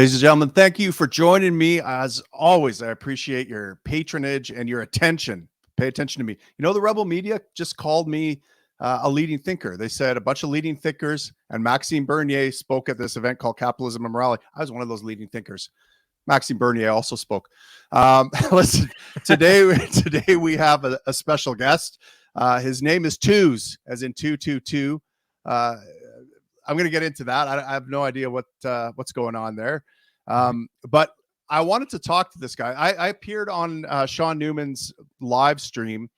Ladies and gentlemen, thank you for joining me. As always, I appreciate your patronage and your attention. Pay attention to me. You know, the Rebel Media just called me a leading thinker. They said a bunch of leading thinkers, and Maxime Bernier spoke at this event called Capitalism and Morality. I was one of those leading thinkers. Maxime Bernier also spoke. Listen, today we have a special guest. His name is Twos, as in 222. I'm going to get into that. I have no idea what's going on there. But I wanted to talk to this guy. I appeared on Shaun Newman's live stream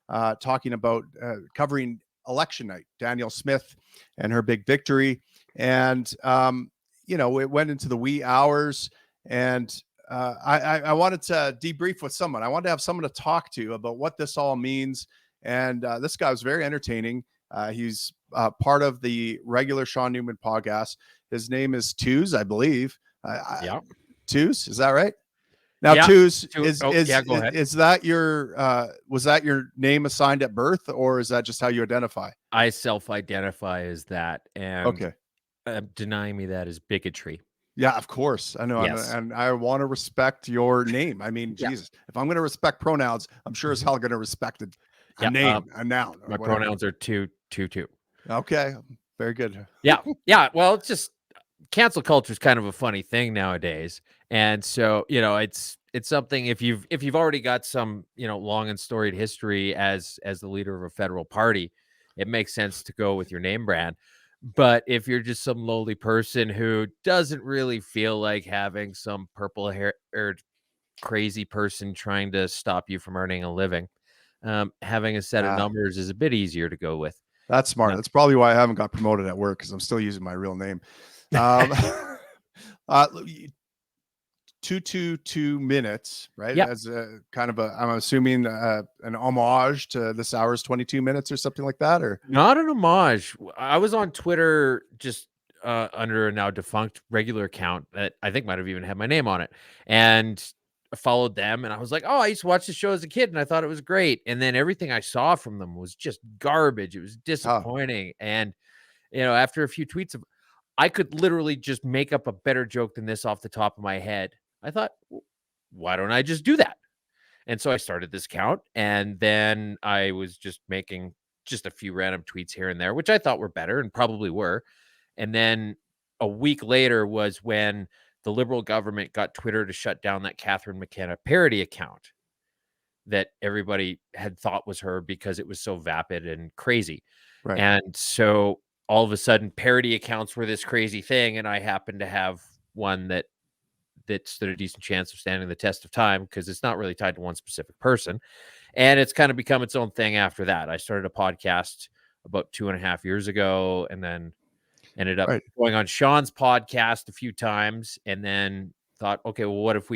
talking about covering election night, Danielle Smith and her big victory. And, it went into the wee hours. And I wanted to debrief with someone. I wanted to have someone to talk to about what this all means. And this guy was very entertaining. He's part of the regular Shaun Newman podcast. His name is Twos, I believe. Yeah. Twos, is that right? Now, yeah. Twos, Go ahead. Is that your was that your name assigned at birth, or is that just how you identify? I self-identify as that, and okay, denying me that is bigotry. Yeah, of course. I know. Yes. And I want to respect your name. I mean, Jesus, if I'm going to respect pronouns, I'm sure as hell going to respect a name, a noun. My pronouns are two. Okay. Very good. Yeah. Yeah. Well, it's just cancel culture is kind of a funny thing nowadays. And so, it's something if you've already got some, long and storied history as the leader of a federal party, it makes sense to go with your name brand. But if you're just some lowly person who doesn't really feel like having some purple-haired crazy person trying to stop you from earning a living, having a set of numbers is a bit easier to go with. That's smart. That's probably why I haven't got promoted at work, because I'm still using my real name. 2 minutes, right? Yeah. As a kind of I'm assuming an homage to this hour's 22 minutes or something like that, or not an homage. I was on Twitter just under a now defunct regular account that I think might have even had my name on it, and I followed them, and I was like, oh, I used to watch the show as a kid and I thought it was great. And then everything I saw from them was just garbage. It was disappointing. And, after a few tweets I could literally just make up a better joke than this off the top of my head. I thought, why don't I just do that? And so I started this account, and then I was just making just a few random tweets here and there, which I thought were better and probably were. And then a week later was when the Liberal government got Twitter to shut down that Catherine McKenna parody account that everybody had thought was her because it was so vapid and crazy. Right. And so all of a sudden parody accounts were this crazy thing. And I happened to have one that stood a decent chance of standing the test of time because it's not really tied to one specific person. And it's kind of become its own thing after that. I started a podcast about 2.5 years ago, and then ended up going on Shaun's podcast a few times, and then thought, okay, well, what if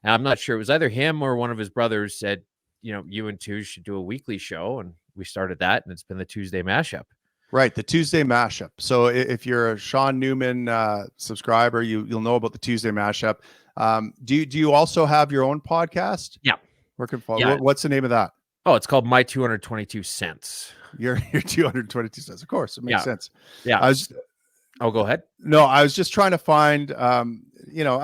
I'm not sure, it was either him or one of his brothers said, you and Two should do a weekly show. And we started that, and it's been the Tuesday Mashup. Right, the Tuesday Mashup. So if you're a Shaun Newman subscriber, you'll know about the Tuesday Mashup. Do you also have your own podcast? Yeah. What's the name of that? Oh, it's called My 222 Cents. Your 222 cents. Of course, it makes sense. Yeah. Go ahead. No, I was just trying to find, I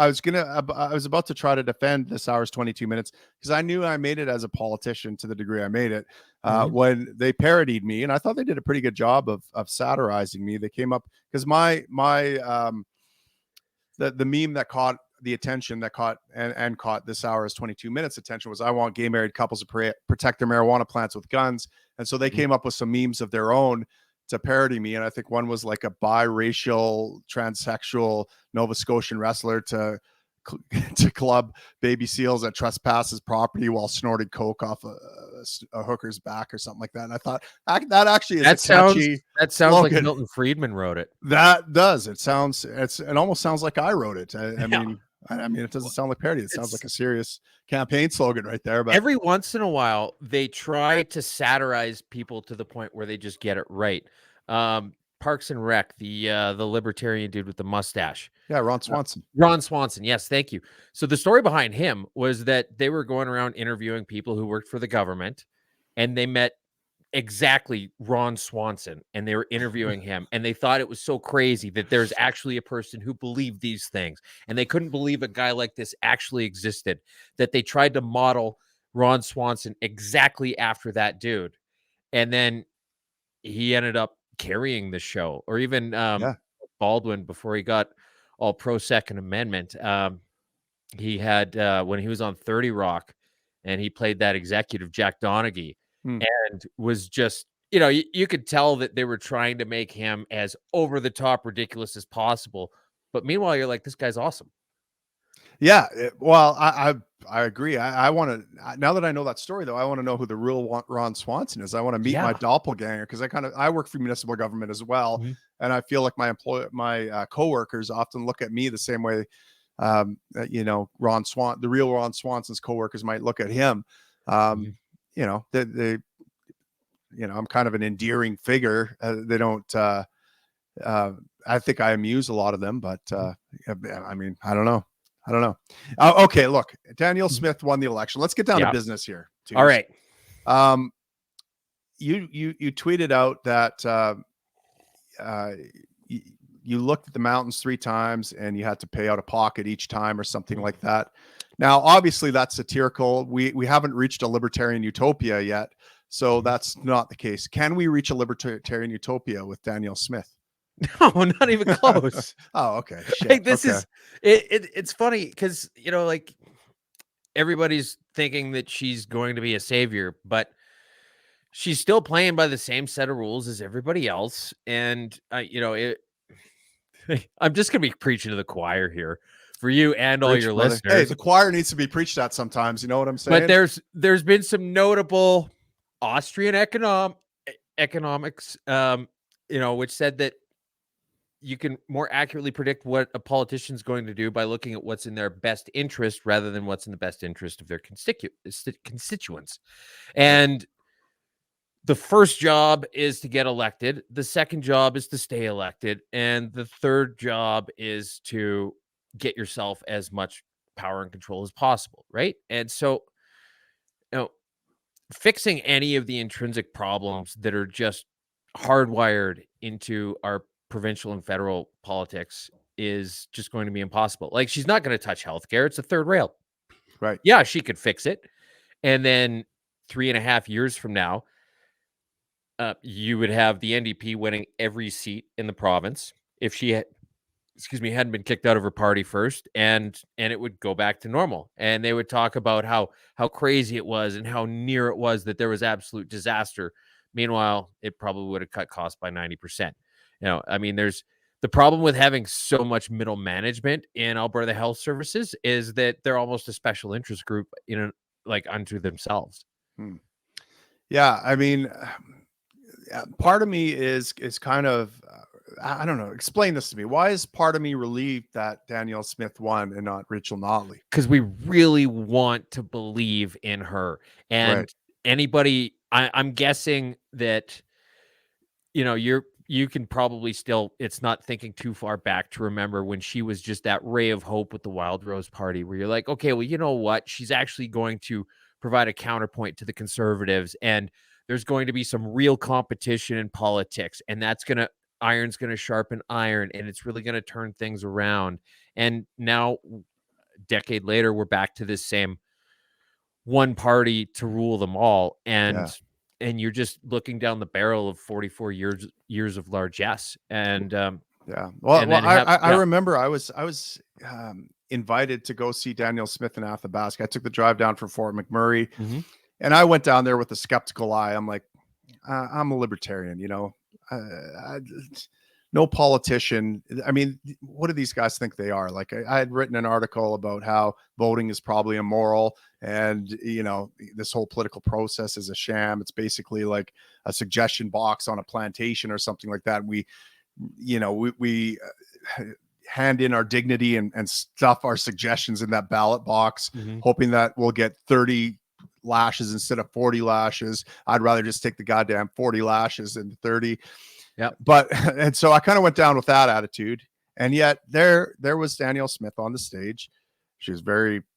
was about to try to defend this hour's 22 minutes because I knew I made it as a politician to the degree I made it when they parodied me. And I thought they did a pretty good job of satirizing me. They came up because the meme that caught the attention that caught this hour's 22 minutes attention was, I want gay married couples to protect their marijuana plants with guns. And so they came up with some memes of their own to parody me. And I think one was like a biracial, transsexual Nova Scotian wrestler to club baby seals that trespass his property while snorting coke off a hooker's back or something like that. And I thought that actually is catchy. That sounds like Milton Friedman wrote it. That does. It almost sounds like I wrote it. I mean, it doesn't sound like parody. It sounds like a serious campaign slogan right there. But every once in a while, they try to satirize people to the point where they just get it right. Parks and Rec, the libertarian dude with the mustache. Yeah, Ron Swanson. Ron Swanson. Yes, thank you. So the story behind him was that they were going around interviewing people who worked for the government, and they met exactly Ron Swanson, and they were interviewing him, and they thought it was so crazy that there's actually a person who believed these things, and they couldn't believe a guy like this actually existed, that they tried to model Ron Swanson exactly after that dude. And then he ended up carrying the show, or even Yeah. Baldwin before he got all pro Second Amendment. He had when he was on 30 Rock, and he played that executive Jack Donaghy, Hmm. and was just, you could tell that they were trying to make him as over the top ridiculous as possible. But meanwhile, you're like, this guy's awesome. Yeah, well, I agree. I want to, now that I know that story, though, I want to know who the real Ron Swanson is. I want to meet my Yeah. doppelganger, because I work for municipal government as well, Mhm. and I feel like my coworkers often look at me the same way. The real Ron Swanson's coworkers might look at him. Mhm. They I'm kind of an endearing figure. They don't. I think I amuse a lot of them, but Mhm. I mean, I don't know. I don't know. Okay, look, Danielle Mhm. Smith won the election. Let's get down to Yeah. business here, All Twos. right. Um, you tweeted out that uh, you, you looked at the mountains 3 times and you had to pay out of pocket each time, or something Mhm. like that. Now, obviously, that's satirical. We haven't reached a libertarian utopia yet, so Mhm. that's not the case. Can we reach a libertarian utopia with Danielle Smith? No, not even close. Oh, okay. Shit. Like, this Okay. is it's funny because, like, everybody's thinking that she's going to be a savior, but she's still playing by the same set of rules as everybody else. And I'm just gonna be preaching to the choir here for you and all Preach, your brother. Hey, listeners. the choir needs to be preached at sometimes. You know what I'm But saying? there's been some notable Austrian economics, which said that you can more accurately predict what a politician's going to do by looking at what's in their best interest rather than what's in the best interest of their constituents. Right. And the first job is to get elected, the second job is to stay elected, and the third job is to get yourself as much power and control as possible, right? And so, you know, fixing any of the intrinsic problems that are just hardwired into our provincial and federal politics is just going to be impossible. Like, she's not going to touch healthcare. It's a third rail. Right. Yeah, she could fix it. And then 3.5 years from now, you would have the NDP winning every seat in the province if she hadn't been kicked out of her party first, and it would go back to normal. And they would talk about how crazy it was and how near it was that there was absolute disaster. Meanwhile, it probably would have cut costs by 90%. I mean, there's the problem with having so much middle management in Alberta Health Services is that they're almost a special interest group, like unto themselves. Hmm. Yeah. I mean, part of me is kind of, I don't know. Explain this to me. Why is part of me relieved that Danielle Smith won and not Rachel Notley? Because we really want to believe in her. Right. And I'm guessing that, you can probably still, it's not thinking too far back to remember when she was just that ray of hope with the Wild Rose Party, where you're like, okay, well, you know what? She's actually going to provide a counterpoint to the Conservatives, and there's going to be some real competition in politics, and iron's going to sharpen iron, and it's really going to turn things around. And now, decade later, we're back to this same one party to rule them all, Yeah. and you're just looking down the barrel of 44 years of largesse. Yeah. And Well, then have I yeah. remember I was invited to go see Danielle Smith in Athabasca. I took the drive down from Fort McMurray, Mhm. and I went down there with a skeptical eye. I'm like, I'm a libertarian, no politician. I mean, what do these guys think they are? Like, I had written an article about how voting is probably immoral, and this whole political process is a sham. It's basically like a suggestion box on a plantation or something like that. We hand in our dignity and stuff our suggestions in that ballot box, Mhm. hoping that we'll get 30 lashes instead of 40 lashes. I'd rather just take the goddamn 40 lashes than 30. Yep. But and so I kind of went down with that attitude. And yet there was Danielle Smith on the stage. She was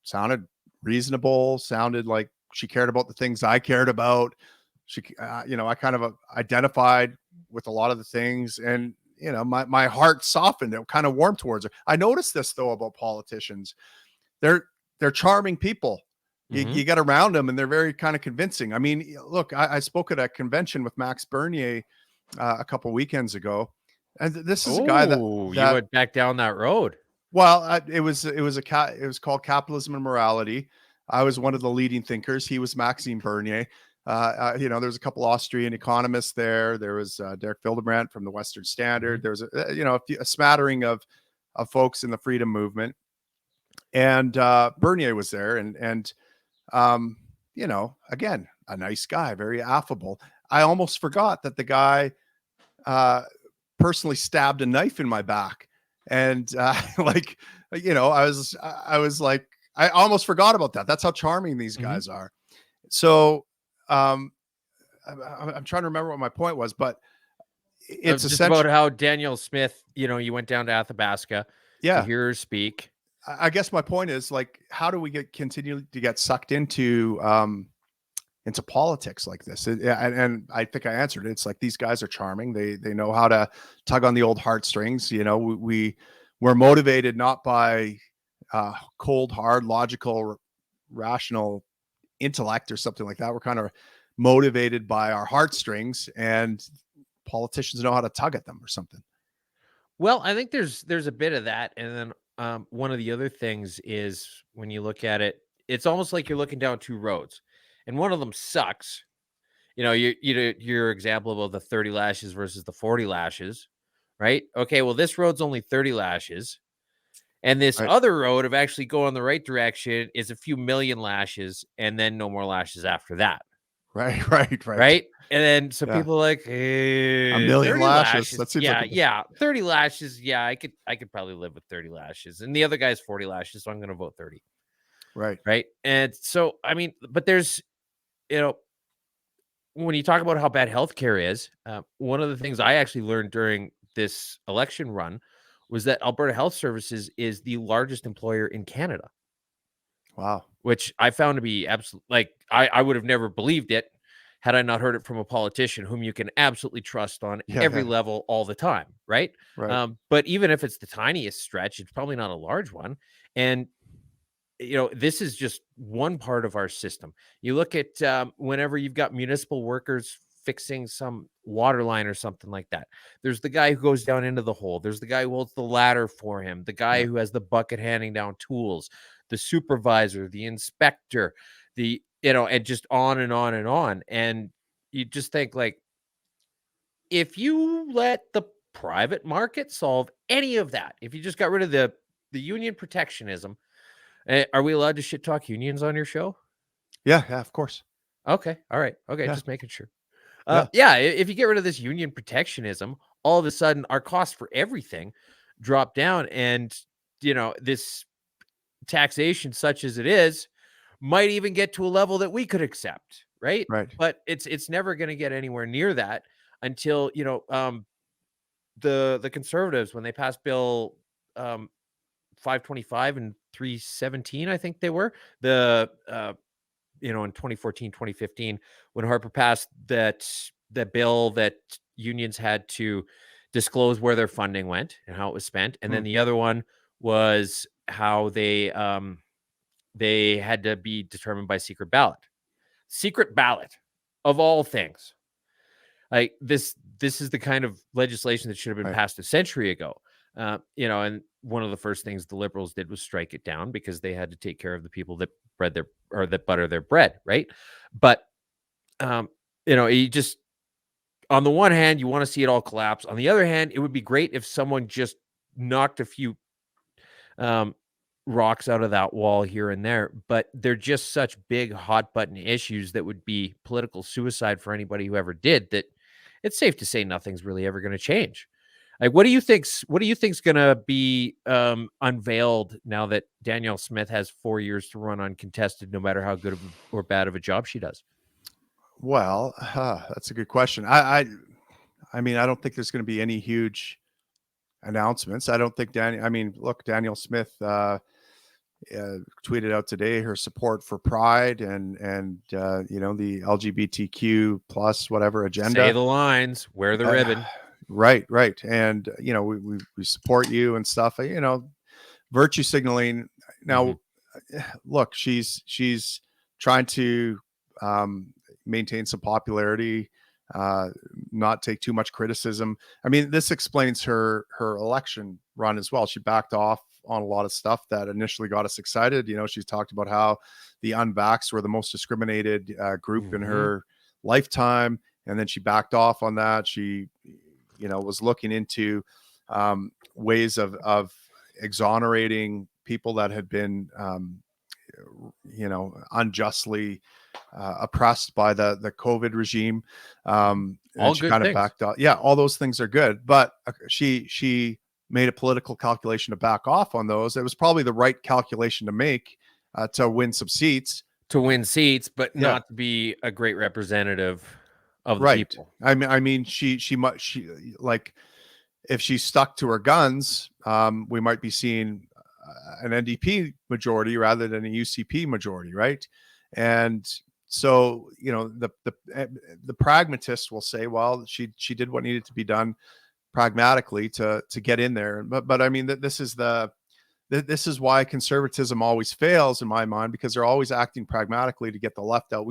sounded reasonable, sounded like she cared about the things I cared about. I kind of identified with a lot of the things, and my heart softened. It kind of warmed towards her. I noticed this though about politicians. They're charming people. You get around them and they're very kind of convincing. I mean, look, I spoke at a convention with Max Bernier a couple weekends ago, and this is a guy that you went back down that road. Well, it was called Capitalism and Morality. I was one of the leading thinkers. He was Maxime Bernier. There's a couple Austrian economists there. There was Derek Fildebrandt from the Western Standard. There was a smattering of folks in the freedom movement, and Bernier was there, and again, a nice guy, very affable. I almost forgot that the guy personally stabbed a knife in my back, and I was like, I almost forgot about that. That's how charming these guys are. So I'm trying to remember what my point was, but it's just about how Danielle Smith, you went down to Athabasca to hear her speak. I guess my point is, like, how do we continue to get sucked into politics like this? And I think I answered it. It's like, these guys are charming. They know how to tug on the old heartstrings. We're motivated not by cold, hard, logical, rational intellect or something like that. We're kind of motivated by our heartstrings, and politicians know how to tug at them or something. Well, I think there's a bit of that, and then one of the other things is, when you look at it, it's almost like you're looking down two roads, and one of them sucks. Your example about the 30 lashes versus the 40 lashes, right? Okay, well, this road's only 30 lashes, and this other road of actually going the right direction is a few million lashes, and then no more lashes after that. Right. And then people are like, hey, a million lashes. That seems like 30 lashes. Yeah, I could probably live with 30 lashes. And the other guy's 40 lashes, so I'm going to vote 30. Right. And so, I mean, but there's, when you talk about how bad healthcare is, one of the things I actually learned during this election run was that Alberta Health Services is the largest employer in Canada. Wow. Which I found to be absolutely, like, I would have never believed it had I not heard it from a politician whom you can absolutely trust on every level all the time, right? But even if it's the tiniest stretch, it's probably not a large one. And, this is just one part of our system. You look at whenever you've got municipal workers fixing some water line or something like that, there's the guy who goes down into the hole. There's the guy who holds the ladder for him, the guy who has the bucket handing down tools, the supervisor, the inspector, and just on and on and on. And you just think, like, if you let the private market solve any of that, if you just got rid of the union protectionism, are we allowed to shit talk unions on your show? Yeah, of course. Okay. All right. Okay. Just making sure. If you get rid of this union protectionism, all of a sudden our costs for everything drop down, and this taxation, such as it is, might even get to a level that we could accept, right? But it's never going to get anywhere near that until the Conservatives, when they passed Bill 525 and 317, I think they were, in 2014, 2015, when Harper passed that bill that unions had to disclose where their funding went and how it was spent. And then the other one was how they had to be determined by secret ballot of all things. Like, this is the kind of legislation that should have been passed a century ago. And one of the first things the Liberals did was strike it down, because they had to take care of the people that that butter their bread, right? But you just, on the one hand, you want to see it all collapse. On the other hand, it would be great if someone just knocked a few rocks out of that wall here and there. But they're just such big hot button issues that would be political suicide for anybody who ever did, that it's safe to say nothing's really ever going to change. Like, what do you think's going to be unveiled now that Danielle Smith has 4 years to run uncontested, no matter how good or bad of a job she does? Well, that's a good question. I mean, I don't think there's going to be any huge announcements. I don't think Danielle Smith, tweeted out today her support for Pride and the LGBTQ plus whatever agenda. Say the lines, wear the ribbon. Right. And we support you and stuff. Virtue signaling. Now, look, she's trying to maintain some popularity, not take too much criticism. I mean, this explains her election run as well. She backed off on a lot of stuff that initially got us excited. She's talked about how the unvaxxed were the most discriminated group in her lifetime, and then she backed off on that. She, was looking into ways of exonerating people that had been, unjustly oppressed by the COVID regime. All and she good kind of things. backed off. Yeah, all those things are good, but she made a political calculation to back off on those. It was probably the right calculation to make to win some seats. But not to be a great representative of the people. I mean, she like, if she stuck to her guns, we might be seeing an NDP majority rather than a UCP majority, right? And so, the pragmatist will say, well, she did what needed to be done pragmatically to get in there. But I mean, this is why conservatism always fails in my mind, because they're always acting pragmatically to get the left out.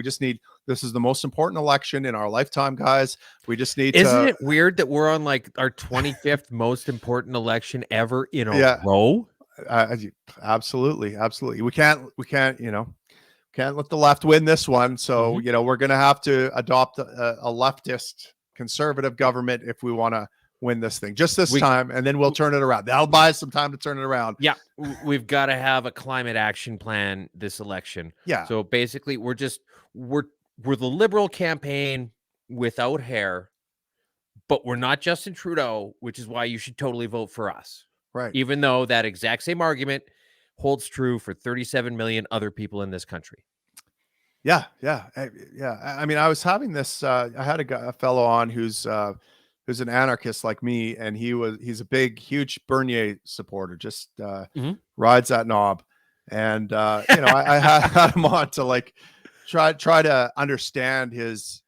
This is the most important election in our lifetime, guys. We just need Isn't it weird that we're on like our 25th most important election ever in a row? Absolutely. We can't let the left win this one. So, we're going to have to adopt a leftist conservative government if we want to win this thing just this time, and then we'll turn it around. That'll buy us some time to turn it around. Yeah, we've got to have a climate action plan this election. Yeah. So basically, we're the Liberal campaign without hair, but we're not Justin Trudeau, which is why you should totally vote for us. Right. Even though that exact same argument holds true for 37 million other people in this country. Yeah. I mean, I was having this. I had a fellow on who's an anarchist like me, and he's a big, huge Bernier supporter. Just rides that knob, and I had him on to like try to understand his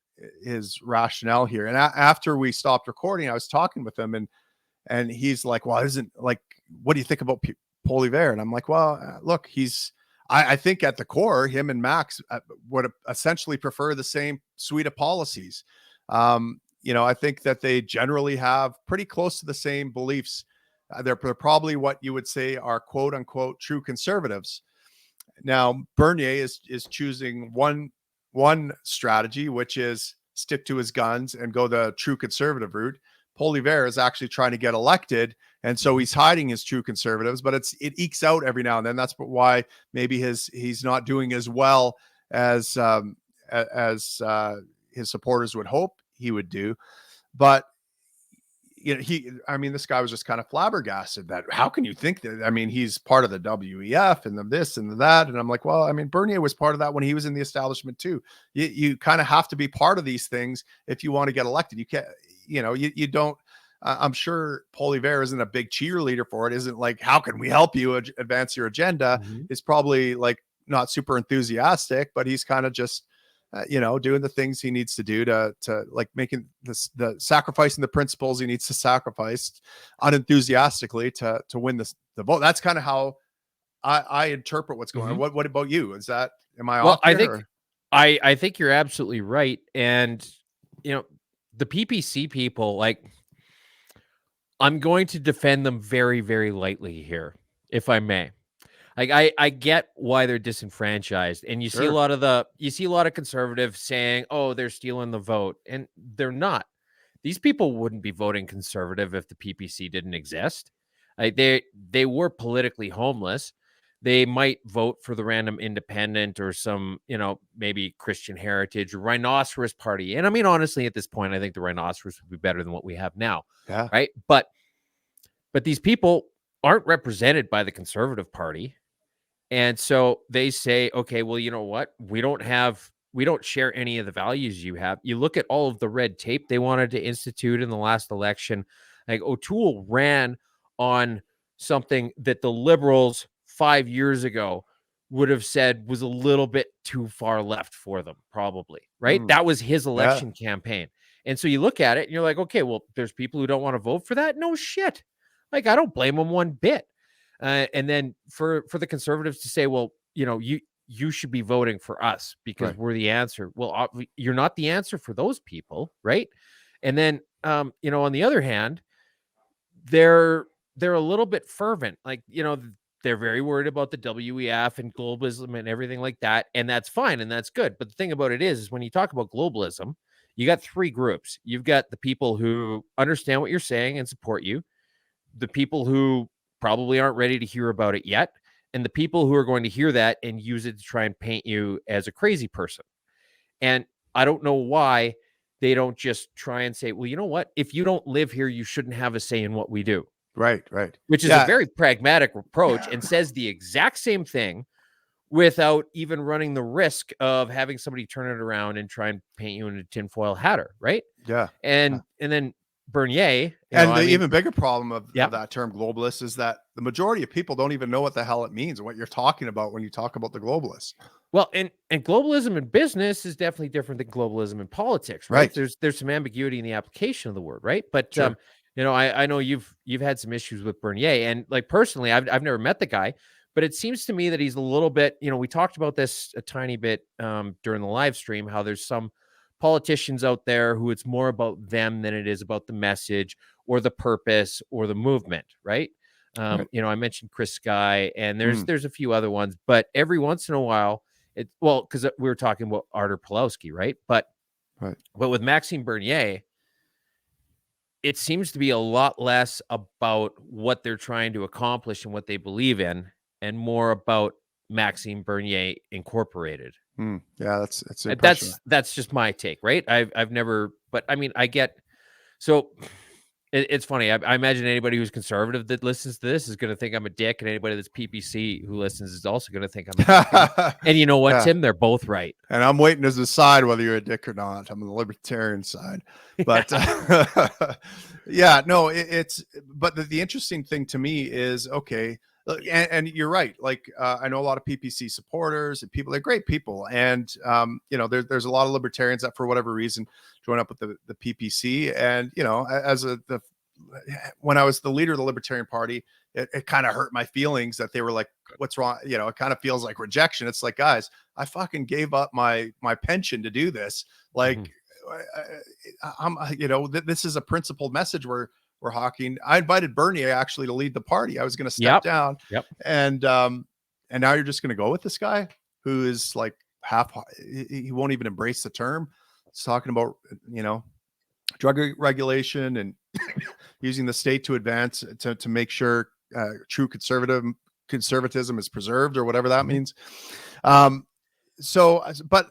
rationale here. And after we stopped recording, I was talking with him, and he's like, "Well, what do you think about Poilievre?" And I'm like, "Well, look, I think at the core, him and Max would essentially prefer the same suite of policies. I think that they generally have pretty close to the same beliefs. They're probably what you would say are quote unquote true conservatives. Now, Bernier is choosing one strategy, which is stick to his guns and go the true conservative route. Poilievre is actually trying to get elected, and so he's hiding his true conservatives, but it ekes out every now and then. That's why maybe he's not doing as well as his supporters would hope he would do. But this guy was just kind of flabbergasted that how can you think that? I mean, he's part of the WEF and the this and the that. And I'm like, well, I mean, Bernier was part of that when he was in the establishment too. You kind of have to be part of these things if you want to get elected. You can't, you don't. I'm sure Poilievre isn't a big cheerleader for it. Isn't like, how can we help you advance your agenda? Is probably like not super enthusiastic, but he's kind of just doing the things he needs to do to like making the sacrificing the principles he needs to sacrifice unenthusiastically to win the vote. That's kind of how I interpret what's going on. What about you? Am I off here? I think you're absolutely right. And the PPC people, like, I'm going to defend them very, very lightly here, if I may. Like, I get why they're disenfranchised, and you see a lot of conservatives saying, "Oh, they're stealing the vote," and they're not. These people wouldn't be voting conservative if the PPC didn't exist. Like, they were politically homeless. They might vote for the random independent or some, maybe Christian Heritage or Rhinoceros Party. And I mean, honestly, at this point, I think the Rhinoceros would be better than what we have now. Yeah. Right. But these people aren't represented by the Conservative Party. And so they say, okay, well, you know what? We don't share any of the values you have. You look at all of the red tape they wanted to institute in the last election. Like, O'Toole ran on something that the Liberals 5 years ago would have said was a little bit too far left for them, probably, right? Mm, That was his yeah. election campaign. And so you look at it and you're like, okay, well, there's people who don't want to vote for that. No shit. Like, I don't blame them one bit. And then for the conservatives to say, well, you should be voting for us because Right. we're the answer. Well, you're not the answer for those people, right? And then, on the other hand, they're a little bit fervent, like, they're very worried about the WEF and globalism and everything like that, and that's fine and that's good. But the thing about it is when you talk about globalism, you got three groups. You've got the people who understand what you're saying and support you, the people who probably aren't ready to hear about it yet, and the people who are going to hear that and use it to try and paint you as a crazy person. And I don't know why they don't just try and say, well, you know what? If you don't live here, you shouldn't have a say in what we do, Right. Right. which is a Yeah. very pragmatic approach and says the exact same thing without even running the risk of having somebody turn it around and try and paint you in a tinfoil hatter, right? Yeah. And then Bernier, And the even bigger problem of yeah, that term globalist is that the majority of people don't even know what the hell it means and what you're talking about when you talk about the globalists. well, and globalism in business is definitely different than globalism in politics, right? Right. There's some ambiguity in the application of the word, right? But Sure. I know you've had some issues with Bernier, and like personally, I've never met the guy, but it seems to me that he's a little bit, we talked about this a tiny bit during the live stream, how there's some politicians out there who it's more about them than it is about the message or the purpose or the movement, right? Right. I mentioned Chris Sky, and Mm, there's a few other ones, but every once in a while, because we were talking about Artur Pawlowski, right? But right. with Maxime Bernier, it seems to be a lot less about what they're trying to accomplish and what they believe in, and more about Maxime Bernier Incorporated. Mm, yeah, that's the And impression. that's just my take, right? I've never, but I mean, I get so. It's funny. I imagine anybody who's conservative that listens to this is going to think I'm a dick, and anybody that's PPC who listens is also going to think I'm a dick. And you know what, Yeah. Tim? They're both right. And I'm waiting to decide whether you're a dick or not. I'm on the libertarian side, but yeah, no, but the interesting thing to me is, okay, and you're right. Like, I know a lot of PPC supporters and people, they're great people. And, there's a lot of libertarians that for whatever reason join up with the PPC. And, when I was the leader of the Libertarian Party, it kind of hurt my feelings that they were like, what's wrong? It kind of feels like rejection. It's like, guys, I fucking gave up my pension to do this. Like, this is a principled message we're hawking. I invited Bernier actually to lead the party. I was going to step down. Yep. And now you're just going to go with this guy who is like he won't even embrace the term. It's talking about, drug regulation and using the state to advance to make sure true conservatism is preserved or whatever that means. But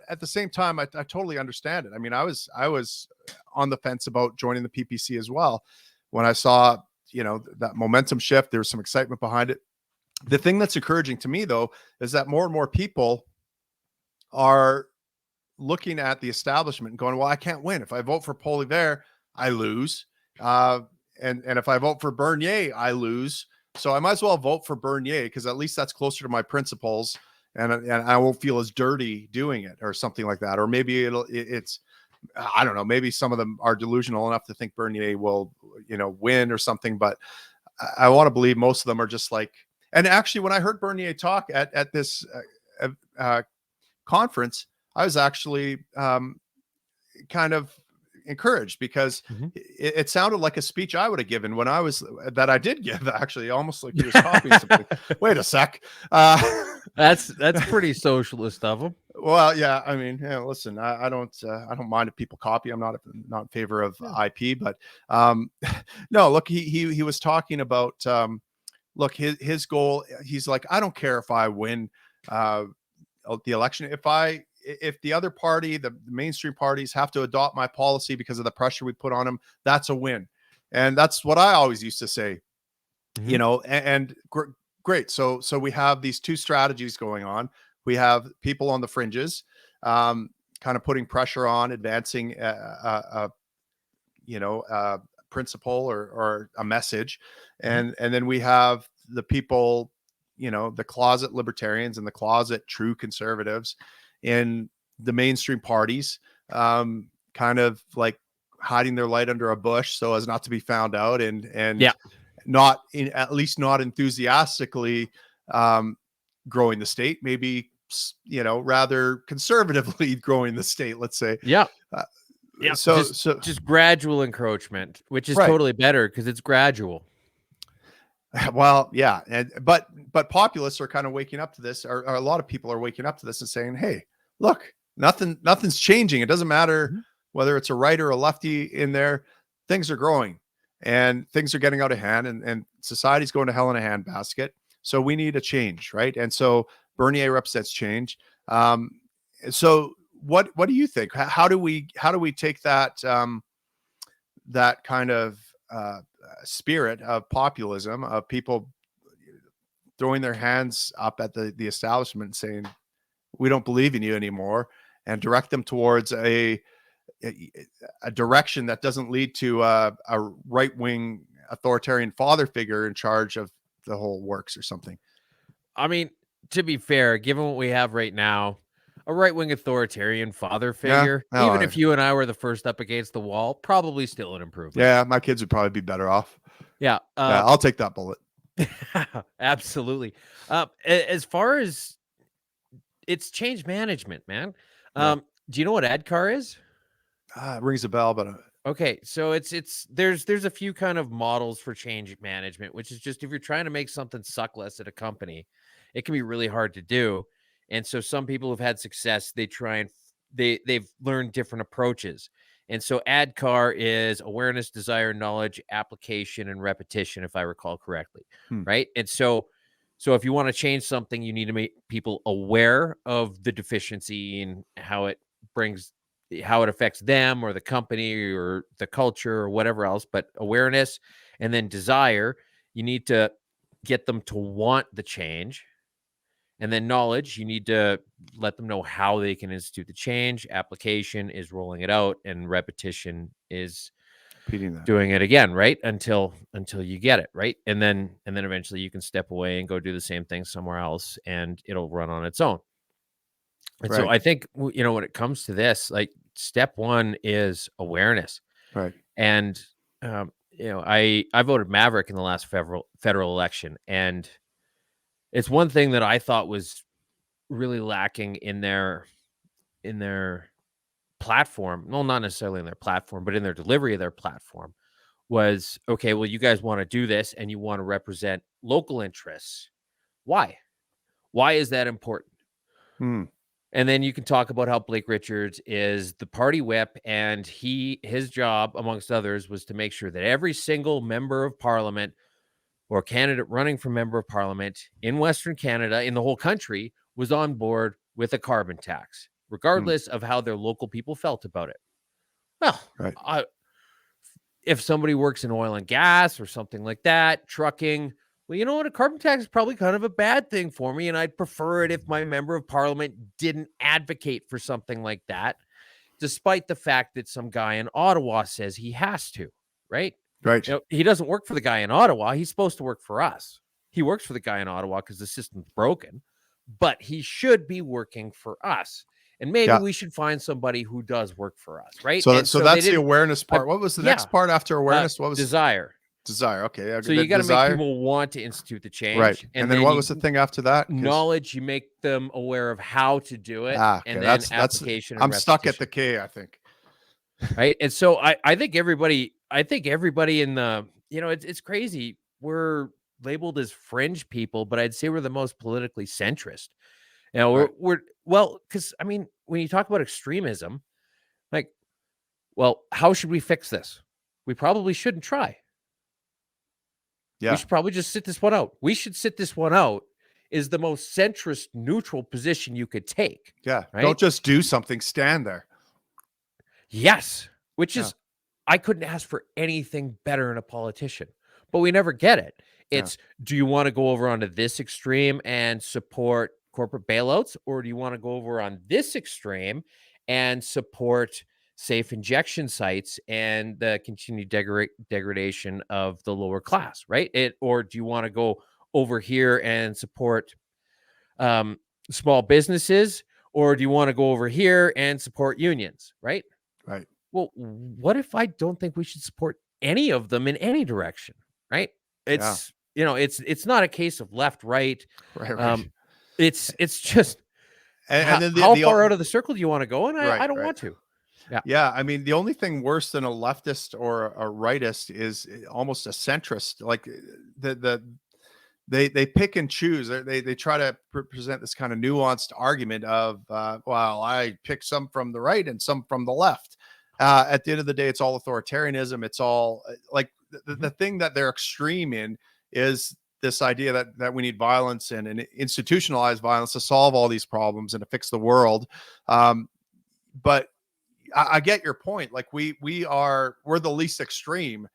at the same time, I totally understand it. I mean, I was on the fence about joining the PPC as well. When I saw, that momentum shift, there was some excitement behind it. The thing that's encouraging to me, though, is that more and more people are looking at the establishment and going, well, I can't win. If I vote for Poilievre, I lose. And if I vote for Bernier, I lose. So I might as well vote for Bernier because at least that's closer to my principles, and I won't feel as dirty doing it or something like that. Or maybe it's I don't know. Maybe some of them are delusional enough to think Bernier will, win or something. But I want to believe most of them are just like. And actually, when I heard Bernier talk at this conference, I was actually kind of encouraged because it sounded like a speech I would have given when I did give, actually, almost like he was copying something. Wait a sec. That's pretty socialist of him. Well, yeah, I mean, listen, I don't mind if people copy. I'm not in favor of IP, but no, look, he was talking about look, his goal. He's like, I don't care if I win the election. If the other party, the mainstream parties, have to adopt my policy because of the pressure we put on them, that's a win. And that's what I always used to say, great. So we have these two strategies going on. We have people on the fringes, kind of putting pressure on advancing a principle or a message. And then we have the people the closet libertarians and the closet true conservatives in the mainstream parties, kind of like hiding their light under a bush so as not to be found out, and not at least not enthusiastically growing the state, maybe, rather conservatively growing the state, let's say. Yeah. So just gradual encroachment, which is right. totally better because it's gradual. Well, yeah. But populists are kind of waking up to this, or a lot of people are waking up to this and saying, hey, look, nothing's changing. It doesn't matter whether it's a right or a lefty in there. Things are growing and things are getting out of hand, and society's going to hell in a handbasket. So we need a change, right? And so Bernier represents change. So what do you think? How do we take that that kind of spirit of populism, of people throwing their hands up at the establishment and saying, we don't believe in you anymore, and direct them towards a direction that doesn't lead to a right-wing authoritarian father figure in charge of the whole works or something? I mean, to be fair, given what we have right now, a right-wing authoritarian father figure, even if you and I were the first up against the wall, probably still an improvement. Yeah, my kids would probably be better off. Yeah. I'll take that bullet. Absolutely. As far as it's change management, man. Do you know what ADCAR is? It rings a bell, but okay, so there's a few kind of models for change management, which is just if you're trying to make something suck less at a company, it can be really hard to do. And so some people who've had success, they've learned different approaches. And so ADCAR is awareness, desire, knowledge, application, and repetition, if I recall correctly. Right. And so if you want to change something, you need to make people aware of the deficiency and how it affects them or the company or the culture or whatever else. But awareness, and then desire, you need to get them to want the change. And then knowledge, you need to let them know how they can institute the change. Application is rolling it out, and repetition is repeating that, doing it again, right? Until you get it, right? And then eventually you can step away and go do the same thing somewhere else, and it'll run on its own. And so I think, when it comes to this, like, step one is awareness. Right. And I voted Maverick in the last federal election, and it's one thing that I thought was really lacking in their platform. Well, not necessarily in their platform, but in their delivery of their platform was, okay, well, you guys want to do this and you want to represent local interests. Why? Why is that important? And then you can talk about how Blake Richards is the party whip, and his job, amongst others, was to make sure that every single member of parliament or candidate running for member of parliament in Western Canada, in the whole country, was on board with a carbon tax, regardless of how their local people felt about it. Well, if somebody works in oil and gas or something like that, trucking, well, you know what? A carbon tax is probably kind of a bad thing for me, and I'd prefer it if my member of parliament didn't advocate for something like that, despite the fact that some guy in Ottawa says he has to, right? Right. He doesn't work for the guy in Ottawa. He's supposed to work for us. He works for the guy in Ottawa because the system's broken, but he should be working for us. And maybe we should find somebody who does work for us, right? So that's the awareness part. What was the next part after awareness? What was desire? Desire. Okay. So you got to make people want to institute the change. Right. And then what was the thing after that? Knowledge. You make them aware of how to do it. Okay. And then application. I'm stuck at the K, I think. Right. And so I think everybody in the, it's crazy. We're labeled as fringe people, but I'd say we're the most politically centrist. Because I mean, when you talk about extremism, like, well, how should we fix this? We probably shouldn't try. Yeah. We should probably just sit this one out. We should sit this one out is the most centrist, neutral position you could take. Yeah. Right? Don't just do something, stand there. Yes. Which is, I couldn't ask for anything better in a politician, but we never get it. It's, do you want to go over onto this extreme and support corporate bailouts, or do you want to go over on this extreme and support safe injection sites and the continued degradation of the lower class, right? Or do you want to go over here and support small businesses, or do you want to go over here and support unions, right? Right. Well, what if I don't think we should support any of them in any direction, right? Yeah. It's not a case of left, right. Right. Right. Um, it's just And then how far out of the circle do you want to go? And I right. don't Right. want to. Yeah. Yeah, I mean, the only thing worse than a leftist or a rightist is almost a centrist. Like the they pick and choose. They try to present this kind of nuanced argument of, well, I pick some from the right and some from the left. At the end of the day, it's all authoritarianism. It's all like the thing that they're extreme in is this idea that we need violence and institutionalized violence to solve all these problems and to fix the world. But I get your point. Like we're the least extreme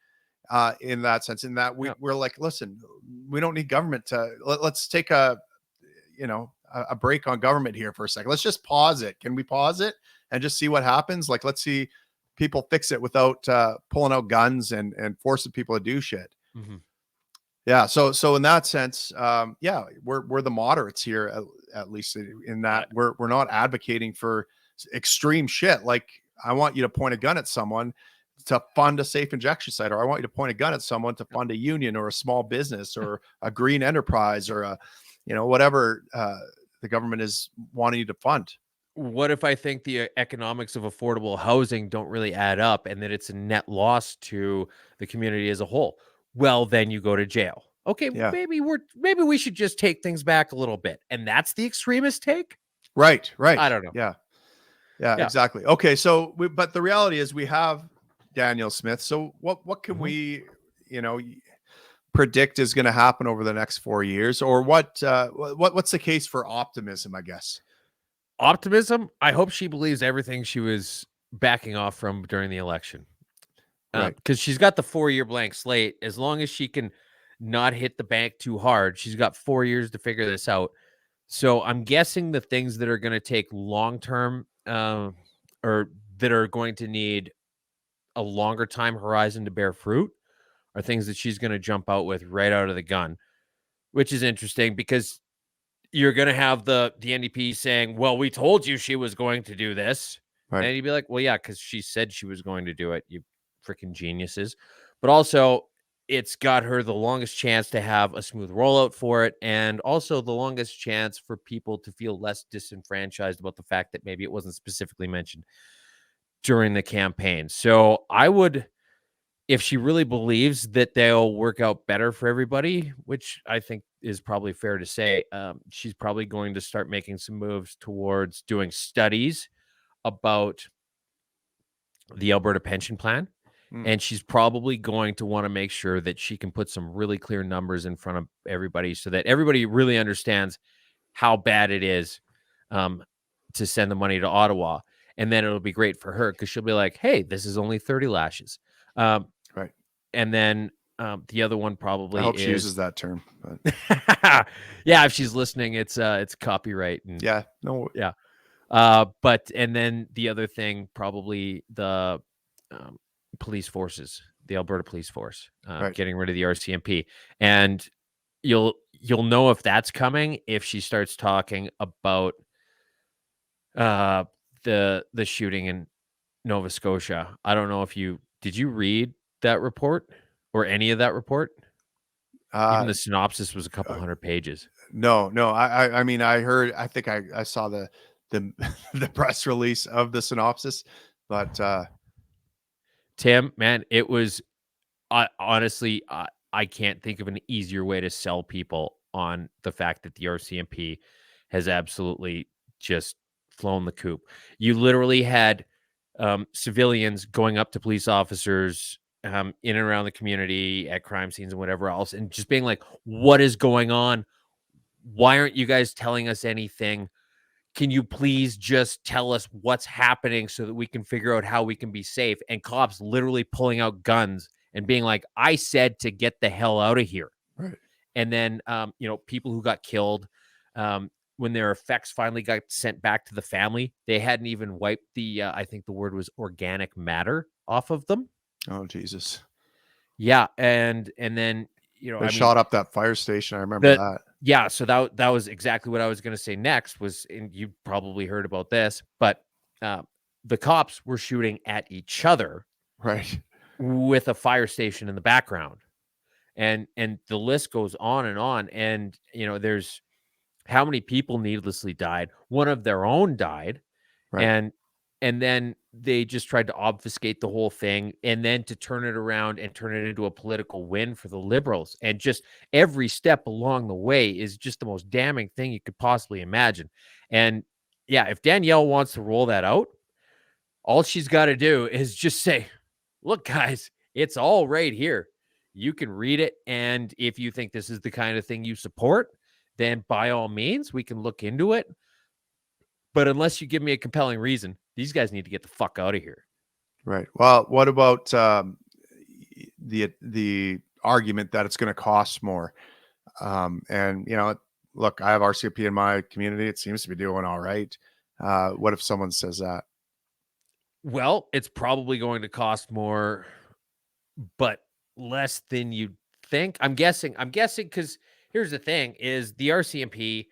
in that sense, in that we're like, listen, we don't need government to let's take a break on government here for a second. Let's just pause it. Can we pause it and just see what happens? Like, let's see people fix it without pulling out guns and forcing people to do shit. Mm-hmm. Yeah. So in that sense, we're the moderates here, at least in that we're not advocating for extreme shit. Like, I want you to point a gun at someone to fund a safe injection site, or I want you to point a gun at someone to fund a union or a small business or a green enterprise or a, whatever the government is wanting you to fund. What if I think the economics of affordable housing don't really add up and that it's a net loss to the community as a whole? Well, then you go to jail. Okay, Yeah. maybe we should just take things back a little bit. And that's the extremist take? Right. I don't know. Yeah, exactly. Okay, so but the reality is we have Danielle Smith. So what can we, predict is going to happen over the next 4 years, or what's the case for optimism, I guess? Optimism? I hope she believes everything she was backing off from during the election. Right. Because she's got the 4-year blank slate. As long as she can not hit the bank too hard, she's got 4 years to figure this out. So I'm guessing the things that are going to take long-term or that are going to need a longer time horizon to bear fruit are things that she's going to jump out with right out of the gun, which is interesting because you're going to have the NDP saying, well, we told you she was going to do this. Right. And you'd be like, well, yeah, because she said she was going to do it, you freaking geniuses. But also, it's got her the longest chance to have a smooth rollout for it, and also the longest chance for people to feel less disenfranchised about the fact that maybe it wasn't specifically mentioned during the campaign. So I would, if she really believes that they'll work out better for everybody, which I think is probably fair to say, she's probably going to start making some moves towards doing studies about the Alberta pension plan. And she's probably going to want to make sure that she can put some really clear numbers in front of everybody so that everybody really understands how bad it is to send the money to Ottawa. And then it'll be great for her because she'll be like, hey, this is only 30 lashes. Right. And then the other one probably I hope she uses that term. But yeah, if she's listening, it's copyright. And, yeah. No. Yeah. But and then the other thing, probably the police forces, the Alberta police force, Right. getting rid of the RCMP. And you'll know if that's coming if she starts talking about the shooting in Nova Scotia. I don't know if did you read that report or any of that report? Even the synopsis was a couple hundred pages. No. I mean, I think I saw the the press release of the synopsis, but Tim, man, it was honestly, I can't think of an easier way to sell people on the fact that the RCMP has absolutely just flown the coop. You literally had civilians going up to police officers in and around the community at crime scenes and whatever else, and just being like, what is going on? Why aren't you guys telling us anything? Can you please just tell us what's happening so that we can figure out how we can be safe? And cops literally pulling out guns and being like, I said to get the hell out of here. right. And then, people who got killed, when their effects finally got sent back to the family, they hadn't even wiped the, I think the word was organic matter off of them. Oh, Jesus. Yeah. And then you know, They I mean, shot up that fire station. I remember the that. yeah, so that was exactly what I was going to say next was, and you probably heard about this, but uh, the cops were shooting at each other Right. with a fire station in the background, and the list goes on and on, and you know, there's how many people needlessly died. One of their own died, Right. and then they just tried to obfuscate the whole thing and then to turn it around and turn it into a political win for the Liberals. And just every step along the way is just the most damning thing you could possibly imagine. And yeah, if Danielle wants to roll that out, all she's got to do is just say, look, guys, it's all right here. You can read it. And if you think this is the kind of thing you support, then by all means, we can look into it. But unless you give me a compelling reason, these guys need to get the fuck out of here. Right. Well, what about the argument that it's going to cost more? And look, I have RCMP in my community. It seems to be doing all right. What if someone says that? Well, it's probably going to cost more, but less than you think. I'm guessing because here's the thing is the RCMP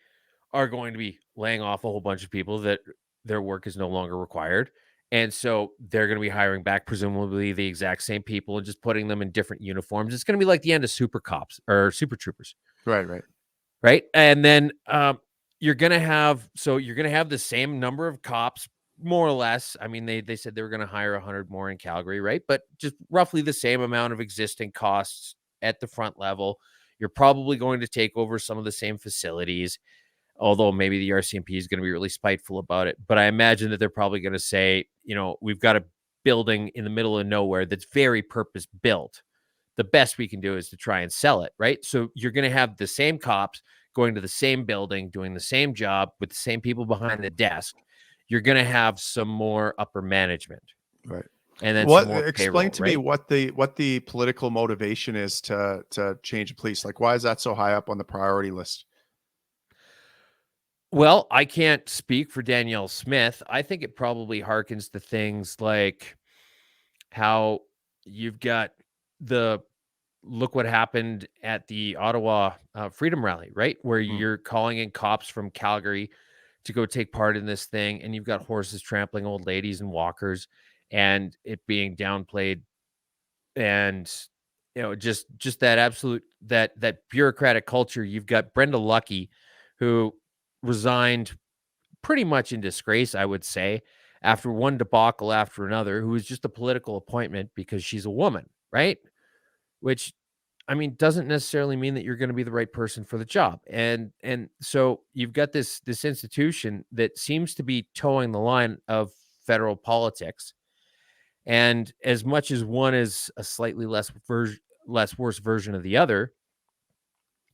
are going to be laying off a whole bunch of people that their work is no longer required. And so they're going to be hiring back presumably the exact same people and just putting them in different uniforms. It's going to be like the end of Super Cops or Super Troopers. Right. Right. Right. And then you're going to have the same number of cops, more or less. I mean, they said they were going to hire 100 more in Calgary, right? But just roughly the same amount of existing costs at the front level. You're probably going to take over some of the same facilities, although maybe the RCMP is going to be really spiteful about it. But I imagine that they're probably going to say, we've got a building in the middle of nowhere that's very purpose built. The best we can do is to try and sell it, right? So you're going to have the same cops going to the same building, doing the same job with the same people behind the desk. You're going to have some more upper management, Right. and then some What more explain payroll, to me right? what the political motivation is to change the police? Like, why is that so high up on the priority list? Well, I can't speak for Danielle Smith. I think it probably harkens to things like how you've got the look what happened at the Ottawa Freedom Rally, right? Where Hmm. you're calling in cops from Calgary to go take part in this thing, and you've got horses trampling old ladies and walkers, and it being downplayed, and just that absolute that bureaucratic culture. You've got Brenda Lucky, who resigned pretty much in disgrace, I would say, after one debacle after another, who was just a political appointment because she's a woman, right? Which, I mean, doesn't necessarily mean that you're going to be the right person for the job. And so you've got this institution that seems to be towing the line of federal politics. And as much as one is a slightly less worse version of the other,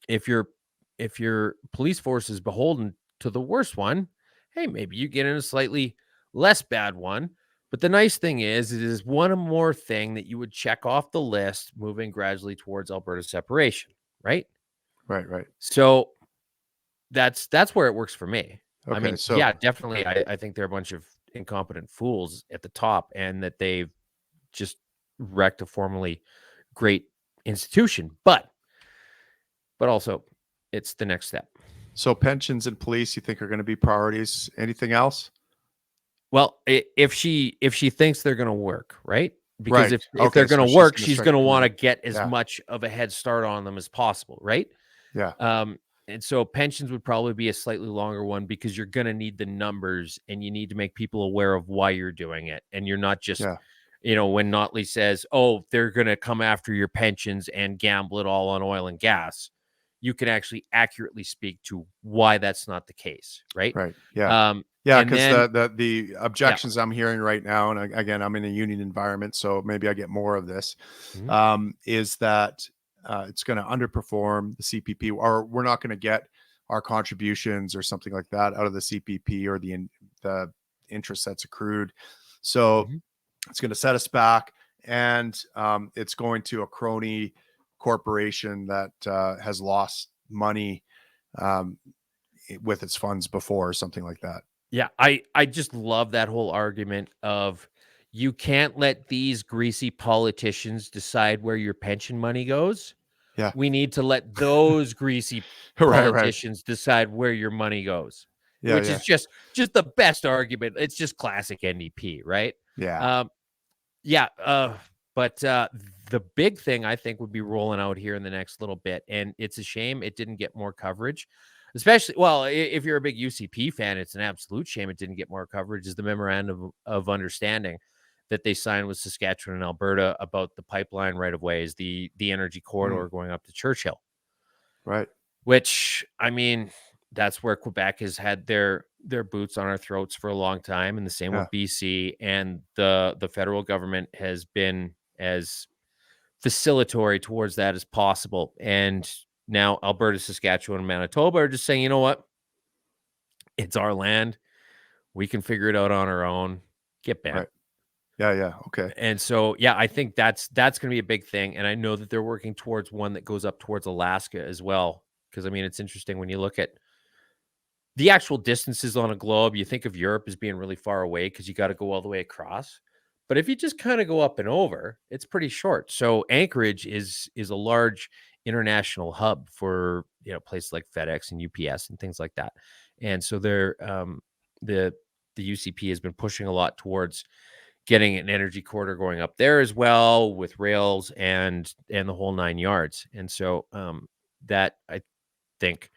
if your police force is beholden to the worst one, hey, maybe you get in a slightly less bad one. But the nice thing is, it is one more thing that you would check off the list moving gradually towards Alberta separation, right? Right. Right. So that's where it works for me. I Okay. mean, So yeah, definitely. I think they're a bunch of incompetent fools at the top, and that they've just wrecked a formerly great institution. But also, it's the next step. so pensions and police, you think are going to be priorities? Anything else? Well, if she thinks they're gonna work, right? Because Right. if they're Okay. So gonna she's work, going to she's start gonna wanna implementing. get as Yeah. much of a head start on them as possible, right? Yeah. And so pensions would probably be a slightly longer one because you're gonna need the numbers and you need to make people aware of why you're doing it. And you're not just, Yeah. when Notley says, "Oh, they're gonna come after your pensions and gamble it all on oil and gas," you can actually accurately speak to why that's not the case, right? Right. Yeah. Um, Yeah. and Because then the yeah. objections I'm hearing right now, and again, I'm in a union environment, so maybe I get more of this, Mhm, is that it's going to underperform the CPP, or we're not going to get our contributions or something like that out of the CPP or the interest that's accrued. So mhm. it's going to set us back, and it's going to a crony corporation that has lost money um, with its funds before, or something like that. Yeah, I just love that whole argument of you can't let these greasy politicians decide where your pension money goes. Yeah. We need to let those greasy Right. politicians decide where your money goes, Yeah, which yeah. is just the best argument. It's just classic NDP, right? Yeah. Um, yeah, but the big thing I think would be rolling out here in the next little bit, and it's a shame it didn't get more coverage. Especially, well, if you're a big UCP fan, it's an absolute shame it didn't get more coverage. Is the memorandum of understanding that they signed with Saskatchewan and Alberta about the pipeline right of ways, the energy corridor going up to Churchill. Right. Which, I mean, that's where Quebec has had their boots on our throats for a long time, and the same Yeah. with BC. And the federal government has been as facilitatory towards that as possible. And now Alberta, Saskatchewan, and Manitoba are just saying, you know what? It's our land. We can figure it out on our own. Get bent. Right. Yeah, yeah. Okay. And so, yeah, I think that's going to be a big thing. And I know that they're working towards one that goes up towards Alaska as well. Because I mean, it's interesting when you look at the actual distances on a globe. You think of Europe as being really far away because you got to go all the way across. But if you just kind of go up and over, it's pretty short. So Anchorage is a large international hub for places like FedEx and UPS and things like that. And so they're the UCP has been pushing a lot towards getting an energy corridor going up there as well with rails and the whole 9 yards. And so that I think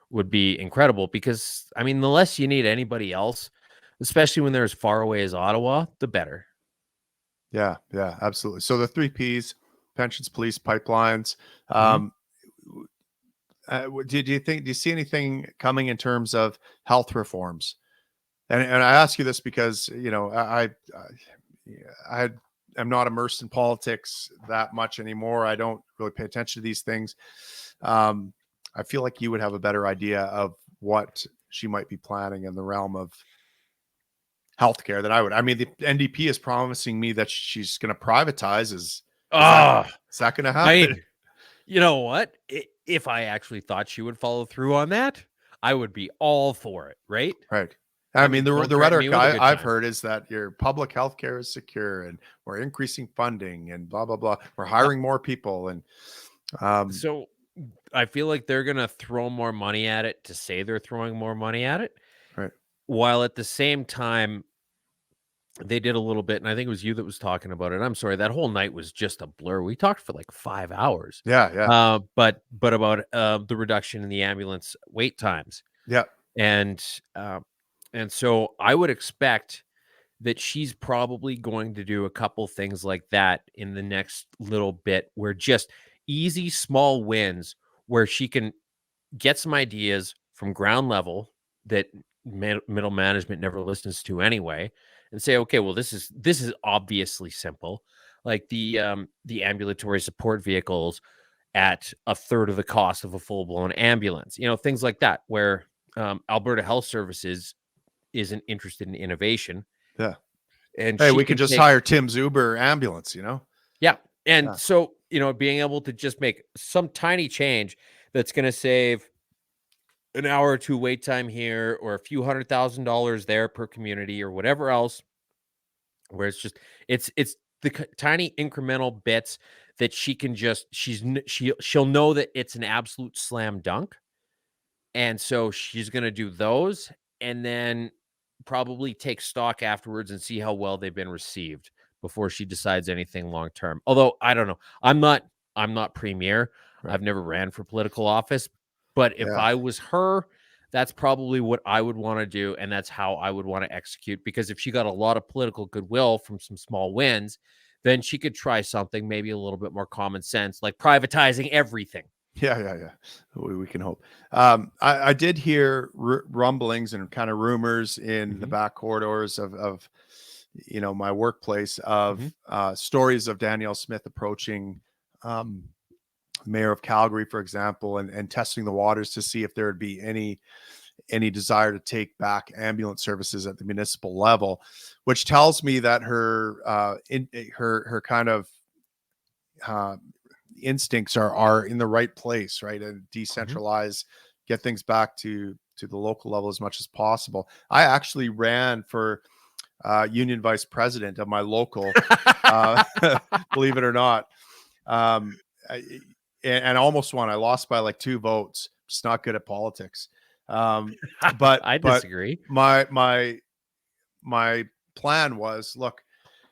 would be incredible because I mean, the less you need anybody else, especially when they're as far away as Ottawa, the better. Yeah, yeah, absolutely. So the three Ps: pensions, police, pipelines. Mhm. Um, do you see anything coming in terms of health reforms? And I ask you this because I am not immersed in politics that much anymore. I don't really pay attention to these things. I feel like you would have a better idea of what she might be planning in the realm of healthcare than I would. I mean, the NDP is promising me that she's going to privatize. Is that Ah, is that going to I happen? mean, you know what? If I actually thought she would follow through on that, I would be all for it, right? Right. I I mean, mean, the don't the threaten me rhetoric with a good I've time. heard is that your public health care is secure and we're increasing funding and blah blah blah. We're Uh, hiring more people and um, so I feel like they're gonna throw more money at it to say they're throwing more money at it, right. while at the same time they did a little bit, and I think it was you that was talking about it. I'm sorry, that whole night was just a blur. We talked for like 5 hours. Yeah, yeah, But about the reduction in the ambulance wait times. yeah, And um, and so I would expect that she's probably going to do a couple things like that in the next little bit, where just easy small wins where she can get some ideas from ground level that middle management never listens to anyway, and say, okay, well, this is obviously simple, like the ambulatory support vehicles at a third of the cost of a full-blown ambulance, things like that, where Alberta Health Services isn't interested in innovation, yeah. and Hey, she we could can just take. hire Tim's Uber ambulance. Yeah. And Yeah, so, being able to just make some tiny change that's going to save an hour or two wait time here or a few $100,000 there per community or whatever else, where it's the tiny incremental bits that she can just she'll know that it's an absolute slam dunk. And so she's going to do those and then probably take stock afterwards and see how well they've been received before she decides anything long term. Although I don't know. I'm not premier. right. I've never ran for political office, but if Yeah, I was her, that's probably what I would want to do and that's how I would want to execute, because if she got a lot of political goodwill from some small wins, then she could try something maybe a little bit more common sense, like privatizing everything. yeah, yeah, yeah. We can hope. I did hear rumblings and kind of rumors in the Mhm. back corridors of my workplace of Mhm. stories of Danielle Smith approaching um, mayor of Calgary, for example, and testing the waters to see if there would be any desire to take back ambulance services at the municipal level, which tells me that her kind of uh, instincts are in the right place, right, and Mhm. decentralize, get things back to the local level as much as possible. I actually ran for union vice president of my local, uh, believe it or not. Um, I, and almost won. I lost by like 2 votes. Just not good at politics. But I disagree. my plan was, look,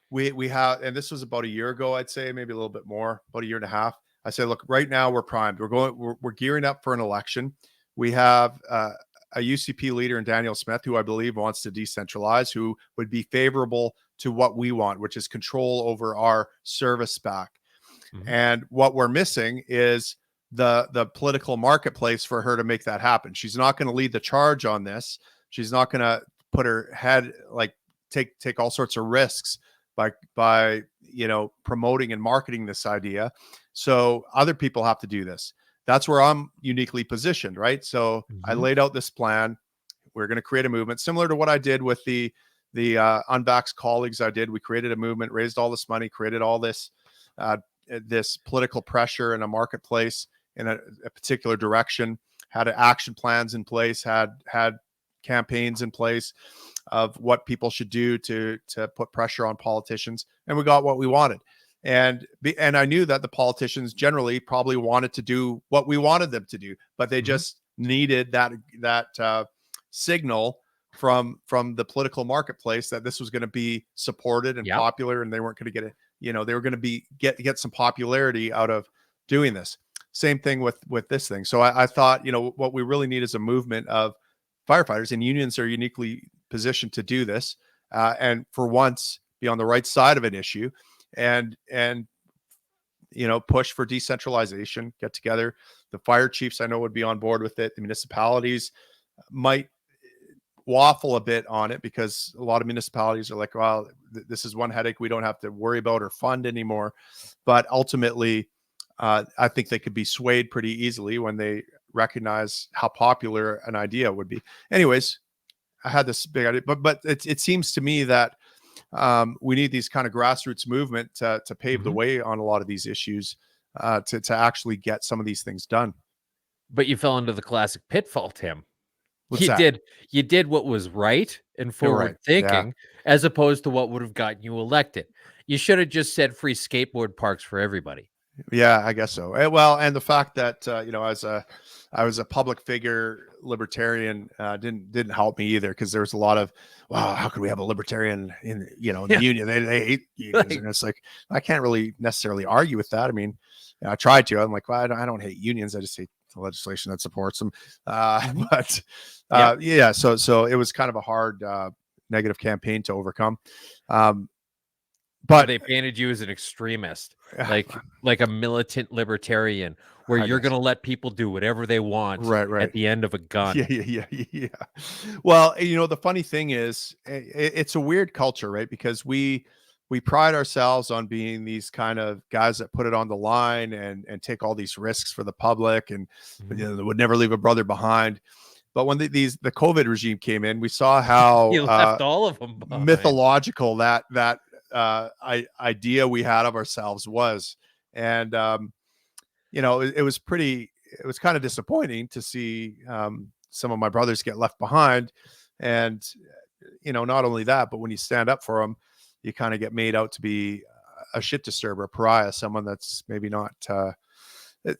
we have, and this was about a year ago, I'd say, maybe a little bit more, about a year and a half. I said, look, right now we're primed. We're gearing up for an election. We have a UCP leader in Danielle Smith, who I believe wants to decentralize, who would be favorable to what we want, which is control over our service back. Mhm. And what we're missing is the political marketplace for her to make that happen. She's not going to lead the charge on this. She's not going to put her head, like, take all sorts of risks by promoting and marketing this idea. So other people have to do this. That's where I'm uniquely positioned, right? So I laid out this plan. We're going to create a movement similar to what I did with the unvaxxed colleagues. We created a movement, raised all this money, created all this this political pressure in a marketplace in a particular direction, had action plans in place, had campaigns in place of what people should do to put pressure on politicians, and we got what we wanted. And I knew that the politicians generally probably wanted to do what we wanted them to do, but they just needed that signal from the political marketplace that this was going to be supported and popular, and they weren't going to get they were going to get some popularity out of doing this. Same thing with this thing. So I thought, what we really need is a movement of firefighters, and unions are uniquely positioned to do this, and for once be on the right side of an issue, and push for decentralization, get together. The fire chiefs, I know, would be on board with it. The municipalities might waffle a bit on it, because a lot of municipalities are like, well, this is one headache we don't have to worry about or fund anymore. But ultimately, I think they could be swayed pretty easily when they recognize how popular an idea would be. Anyways, I had this big idea, but it seems to me that we need these kind of grassroots movement to pave the way on a lot of these issues, to actually get some of these things done. But you fell into the classic pitfall, Tim. What's that? You did what was right and forward thinking, as opposed to what would have gotten you elected. You should have just said free skateboard parks for everybody. Yeah, I guess so. Well, and the fact that I was a public figure libertarian didn't help me either, because there was a lot of, wow, how could we have a libertarian in the union? They hate unions, and it's like, I can't really necessarily argue with that. I mean, I tried to. I'm like, well, I don't hate unions. I just hate the legislation that supports them. But so it was kind of a hard negative campaign to overcome. But they painted you as an extremist, like a militant libertarian, where you're going to let people do whatever they want at the end of a gun. Yeah. Well, the funny thing is, it's a weird culture, right? Because we pride ourselves on being these kind of guys that put it on the line and take all these risks for the public, and they would never leave a brother behind. But when the COVID regime came in, we saw how you left all of them behind. Mythological that idea we had of ourselves was. And it was kind of disappointing to see some of my brothers get left behind. And not only that, but when you stand up for them, you kind of get made out to be a shit disturber, a pariah, someone that's maybe not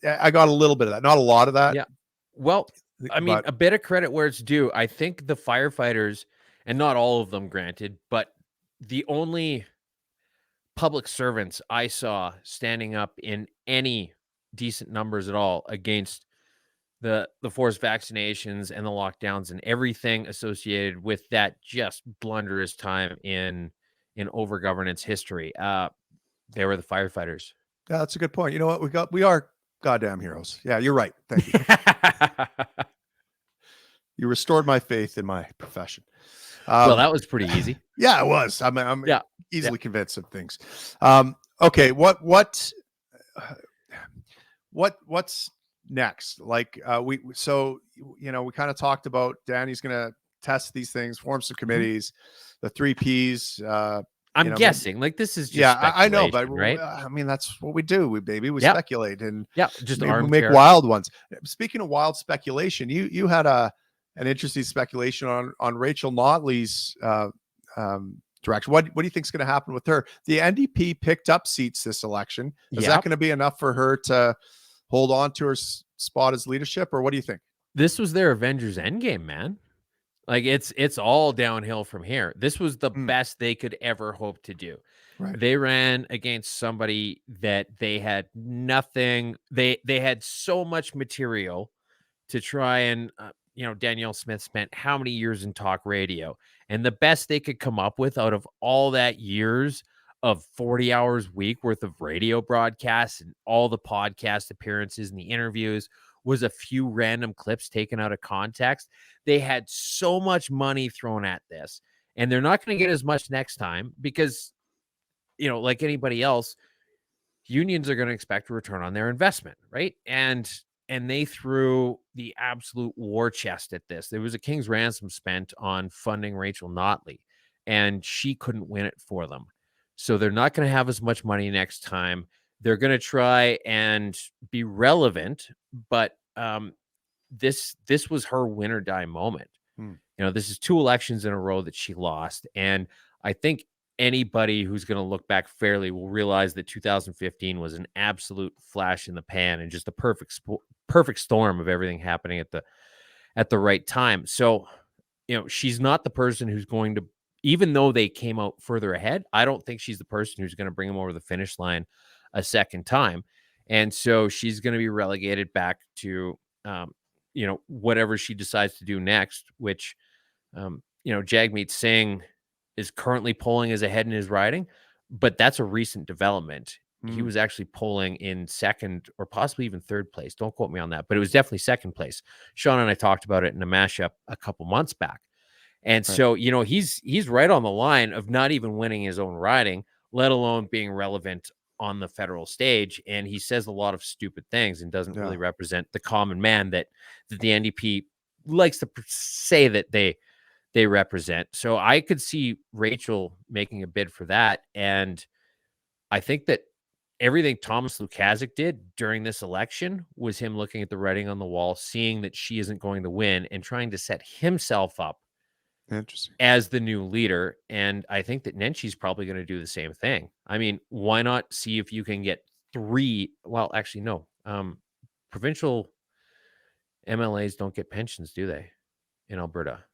I got a little bit of that, not a lot of that. Yeah, well, I mean, a bit of credit where it's due. I think the firefighters, and not all of them, granted, but the only public servants I saw standing up in any decent numbers at all against the forced vaccinations and the lockdowns and everything associated with that just blunderous time in over governance history, they were the firefighters. Yeah, that's a good point. You know what? We are goddamn heroes. Yeah, you're right. Thank you. You restored my faith in my profession. Well, that was pretty easy. Yeah, it was. I'm easily convinced of things. Okay, what's next? Like we kind of talked about Dani's going to test these things, form some committees, the 3 Ps. I'm guessing, like, this is just I know, but right? I mean, that's what we do. We speculate, and just we make wild ones. Speaking of wild speculation, you had an interesting speculation on Rachel Notley's direction. What do you think is going to happen with her? The NDP picked up seats this election. Is that going to be enough for her to hold on to her spot as leadership, or what do you think? This was their Avengers Endgame, man. Like, it's all downhill from here. This was the Mm, best they could ever hope to do. right. They ran against somebody that they had nothing. They had so much material to try and, Danielle Smith spent how many years in talk radio, and the best they could come up with out of all that years of 40 hours a week worth of radio broadcasts and all the podcast appearances and the interviews was a few random clips taken out of context. They had so much money thrown at this, and they're not going to get as much next time because, like anybody else, unions are going to expect a return on their investment, right? And they threw the absolute war chest at this. There was a king's ransom spent on funding Rachel Notley, and she couldn't win it for them. So they're not going to have as much money next time. They're going to try and be relevant, but this was her win or die moment. Hmm. This is 2 elections in a row that she lost, and I think anybody who's going to look back fairly will realize that 2015 was an absolute flash in the pan and just a perfect storm of everything happening at the right time. So, she's not the person who's going to, even though they came out further ahead, I don't think she's the person who's going to bring them over the finish line a second time. And so she's going to be relegated back to, whatever she decides to do next, which, Jagmeet Singh is currently polling as ahead in his riding, but that's a recent development. He Mm, was actually polling in second or possibly even third place. Don't quote me on that, but it was definitely second place. Shaun and I talked about it in a mashup a couple months back. And right. so, he's right on the line of not even winning his own riding, let alone being relevant on the federal stage. And he says a lot of stupid things and doesn't Yeah. really represent the common man that the NDP likes to say that they represent. So I could see Rachel making a bid for that. And I think that everything Thomas Lukasik did during this election was him looking at the writing on the wall, seeing that she isn't going to win and trying to set himself up Interesting. as the new leader. And I think that Nenchi's probably going to do the same thing. I mean, why not see if you can get 3? Well, actually, no. Provincial MLAs don't get pensions, do they, in Alberta?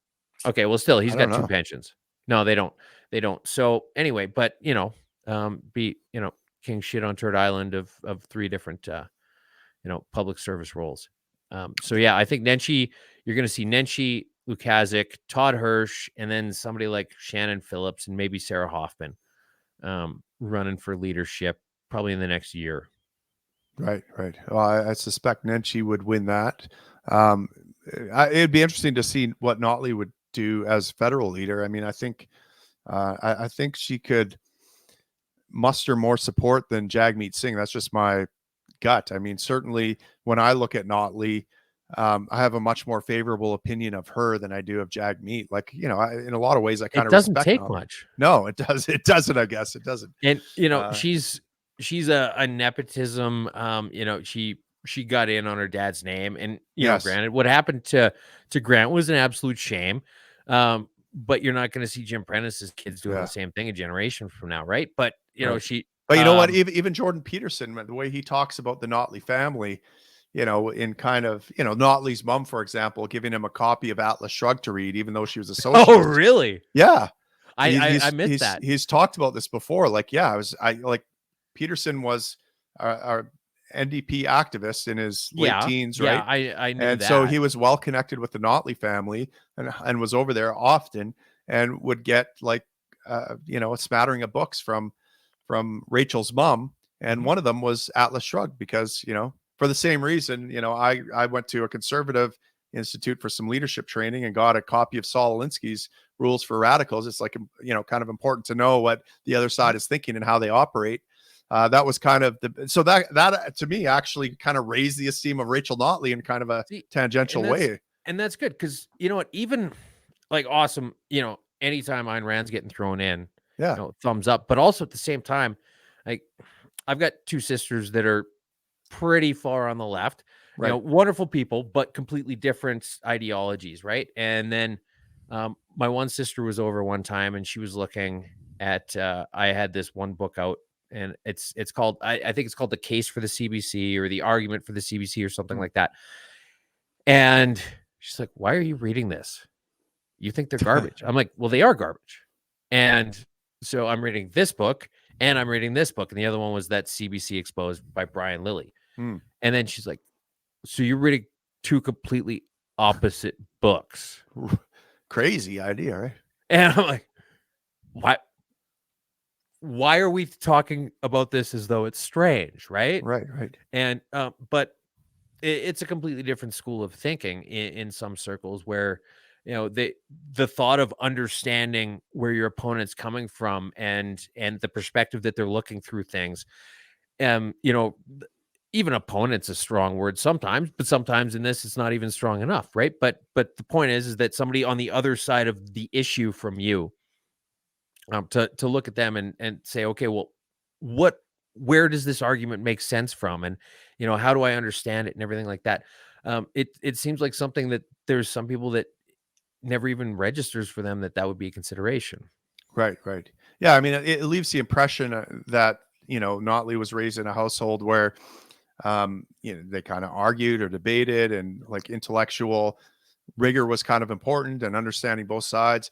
Okay, well, still, he's I don't got 2 know. pensions. No, they don't. They don't. So anyway, but be king shit on Turd Island of 3 different public service roles. So yeah, I think Nenchi, you're going to see Nenchi, Lukasik, Todd Hirsch, and then somebody like Shannon Phillips and maybe Sarah Hoffman running for leadership probably in the next year. Right, right. Well, I suspect Nenchi would win that. Um, it'd be interesting to see what Notley would do as federal leader. I mean, I think she could muster more support than Jagmeet Singh. That's just my gut. I mean, certainly when I look at Notley, I have a much more favorable opinion of her than I do of Jagmeet. Like, in a lot of ways, I kind It of doesn't respect take Notley. much. No, it does. It doesn't. I guess it doesn't. And Uh, she's a nepotism. She got in on her dad's name, and yes. granted, what happened to Grant was an absolute shame. But you're not going to see Jim Prentice's kids doing the Yeah. same thing a generation from now, right? But Right. she But you know what? Even Jordan Peterson, the way he talks about the Notley family, in kind of, Notley's mom, for example, giving him a copy of Atlas Shrugged to read, even though she was a Oh, socialist. really? Yeah. I missed that. He's talked about this before. Like, yeah, I like Peterson was a NDP activist in his late Yeah, teens, yeah, right? I knew And so that. he was well connected with the Notley family and was over there often and would get like, a smattering of books from Rachel's mom. And Mhm. one of them was Atlas Shrugged because, for the same reason, I went to a conservative institute for some leadership training and got a copy of Saul Alinsky's Rules for Radicals. It's like, kind of important to know what the other side is thinking and how they operate. That was kind of so that to me actually kind of raised the esteem of Rachel Notley in kind of a See, tangential way. and that's good because you know what, even like awesome, anytime Ayn Rand's getting thrown in, Yeah. thumbs up. But also at the same time, like I've got 2 sisters that are pretty far on the left, Right. wonderful people, but completely different ideologies, right? And then my one sister was over one time and she was looking at I had this one book out and it's called, I think it's called The Case for the CBC or The Argument for the CBC or something like that. And she's like, "Why are you reading this? You think they're garbage?" I'm like, "Well, they are garbage." And so I'm reading this book and I'm reading this book. And the other one was that CBC Exposed by Brian Lilly. And then she's like, "So you're reading two completely opposite books." Crazy idea, right? And I'm like, why are we talking about this as though it's strange, right? Right. And but it's a completely different school of thinking in some circles, where the thought of understanding where your opponent's coming from and the perspective that they're looking through things. Even opponent's a strong word sometimes, but sometimes in this it's not even strong enough, right? But the point is that somebody on the other side of the issue from you, to look at them and say, okay, well, where does this argument make sense from, and how do I understand it and everything like that. It seems like something that there's some people that never even registers for them that would be a consideration. Right. Yeah, I mean, it leaves the impression that Notley was raised in a household where they kind of argued or debated, and like intellectual rigor was kind of important, and understanding both sides.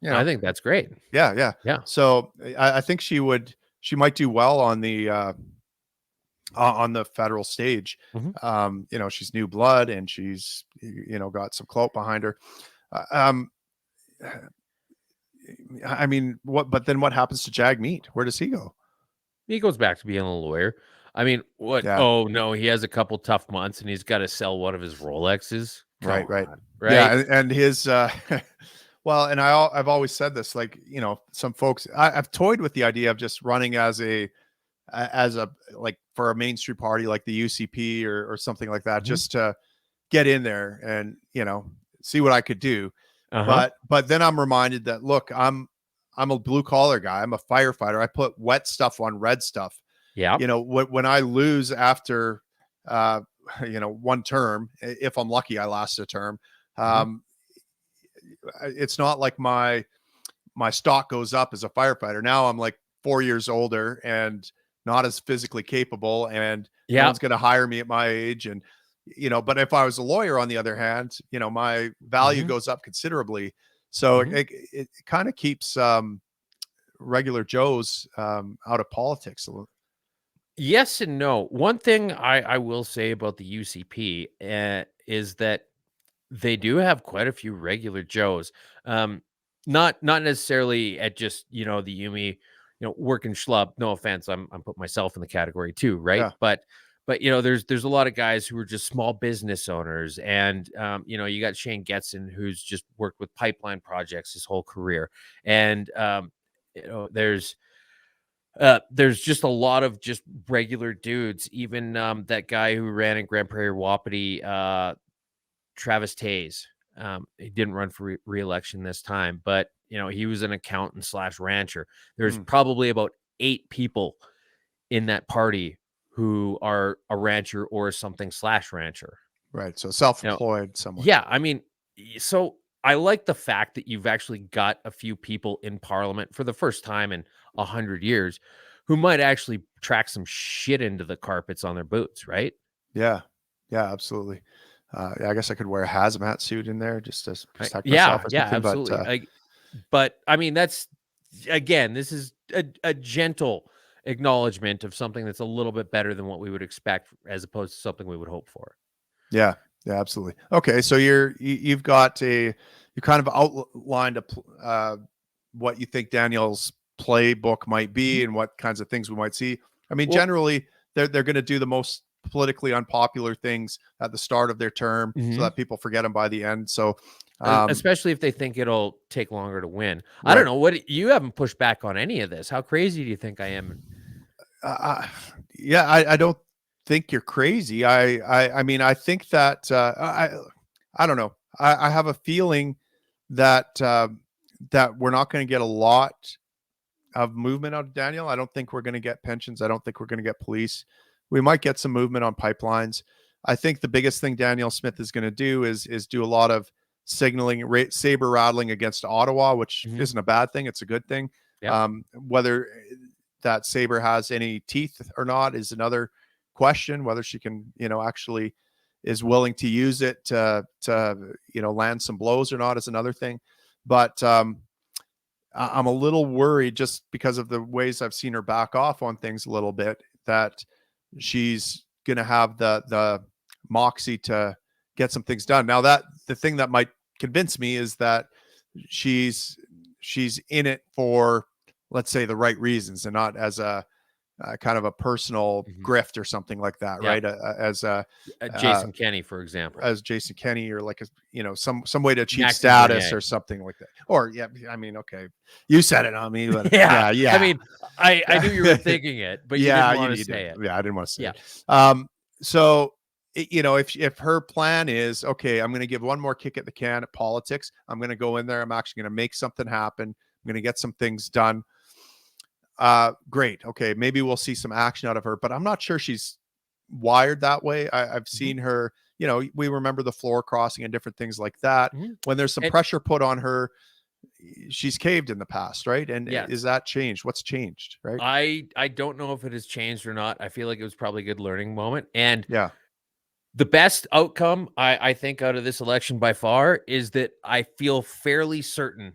I think that's great. Yeah. Yeah. So I think she might do well on the federal stage. She's new blood, and she's got some clout behind her. I mean, but then what happens to Jagmeet? Where does he go? He goes back to being a lawyer. I mean, what? Yeah. Oh no, he has a couple tough months and he's got to sell one of his Rolexes. Right. Right. Yeah, and his well, and I've always said this, like, some folks, I've toyed with the idea of just running as a like for a mainstream party like the UCP or something like that, just to get in there and see what I could do. But then I'm reminded that, look, I'm a blue collar guy. I'm a firefighter. I put wet stuff on red stuff. Yeah. When I lose after one term, if I'm lucky, I last a term. It's not like my stock goes up as a firefighter. Now I'm like 4 years older and not as physically capable, and no one's going to hire me at my age. And, but if I was a lawyer, on the other hand, my value goes up considerably. So it kind of keeps regular Joes out of politics a little. Yes and no. One thing I will say about the UCP is that they do have quite a few regular Joes. Not necessarily at just the Yumi, working schlub. No offense, I'm putting myself in the category too, right? Yeah. But there's a lot of guys who are just small business owners, and you got Shane Getson, who's just worked with pipeline projects his whole career, and there's just a lot of just regular dudes. Even that guy who ran in Grand Prairie Wapiti, Travis Tays. He didn't run for re-election this time, but he was an accountant / rancher. There's probably about 8 people in that party who are a rancher or something / rancher. Right. So self-employed someone. Yeah. I mean, so I like the fact that you've actually got a few people in Parliament for the first time in 100 years who might actually track some shit into the carpets on their boots, right? Yeah, absolutely. I guess I could wear a hazmat suit in there just to protect myself. Or something, Absolutely. But I mean, that's, again, this is a gentle acknowledgement of something that's a little bit better than what we would expect, as opposed to something we would hope for. Yeah, absolutely. Okay, so you kind of outlined what you think Danielle's playbook might be and what kinds of things we might see. I mean, generally they're going to do the most politically unpopular things at the start of their term so that people forget them by the end. So especially if they think it'll take longer to win. Right. I don't know, what you haven't pushed back on any of this. How crazy do you think I am? I don't think you're crazy. I mean, I think that I don't know. I have a feeling that that we're not going to get a lot of movement out of Danielle. I don't think we're going to get pensions. I don't think we're going to get police. We might get some movement on pipelines. I think the biggest thing Danielle Smith is going to do is do a lot of signaling, saber rattling against Ottawa, which isn't a bad thing. It's a good thing. Yep. Whether that saber has any teeth or not is another question. Whether she can, actually is willing to use it to land some blows or not is another thing. But I'm a little worried just because of the ways I've seen her back off on things a little bit, that she's going to have the moxie to get some things done. Now, that the thing that might convince me is that she's in it for, let's say, the right reasons, and not as a kind of a personal grift or something like that, right? As Jason Kenney, for example, as Jason Kenney, or like some way to achieve Max status or something like that. Or I mean, okay, you said it on me, but yeah. I mean, I knew you were thinking it, but you didn't want to say it. Yeah, I didn't want to say it. So if her plan is, okay, I'm going to give one more kick at the can at politics, I'm going to go in there, I'm actually going to make something happen, I'm going to get some things done. Great. Okay, maybe we'll see some action out of her, but I'm not sure she's wired that way. I've seen her, we remember the floor crossing and different things like that. When there's some pressure put on her, she's caved in the past, right? And is that changed? What's changed, right? I don't know if it has changed or not. I feel like it was probably a good learning moment. And the best outcome, I think, out of this election by far is that I feel fairly certain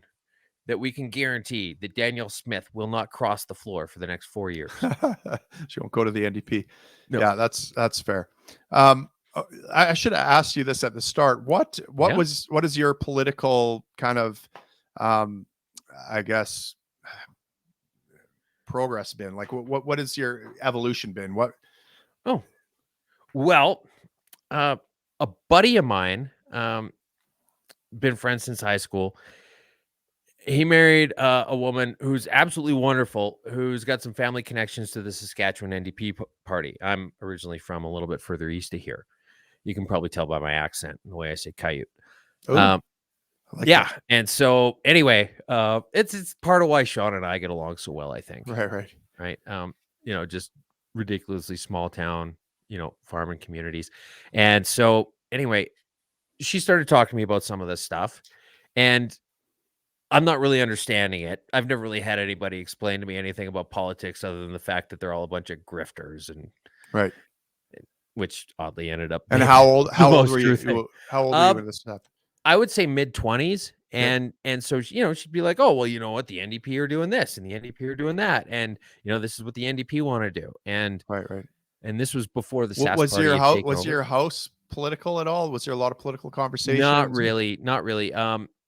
that we can guarantee that Danielle Smith will not cross the floor for the next 4 years. She won't go to the NDP. No. Yeah, that's fair. I should have asked you this at the start. What is your political kind of, I guess, progress been? Like, what is your evolution been? Well, a buddy of mine, been friends since high school. He married a woman who's absolutely wonderful, who's got some family connections to the Saskatchewan NDP party. I'm originally from a little bit further east of here. You can probably tell by my accent and the way I say coyote. Like that. And so anyway, it's part of why Shaun and I get along so well, I think. Right. Just ridiculously small town, farming communities. And so anyway, she started talking to me about some of this stuff, and I'm not really understanding it. I've never really had anybody explain to me anything about politics other than the fact that they're all a bunch of grifters, and which oddly ended up. And how old were you? How old were you when this happened? I would say mid-20s. And so, she'd be like, oh, well, you know what? The NDP are doing this and the NDP are doing that. And, this is what the NDP want to do. And right. And this was before the SAS was party your house political at all? Was there a lot of political conversation? Not really.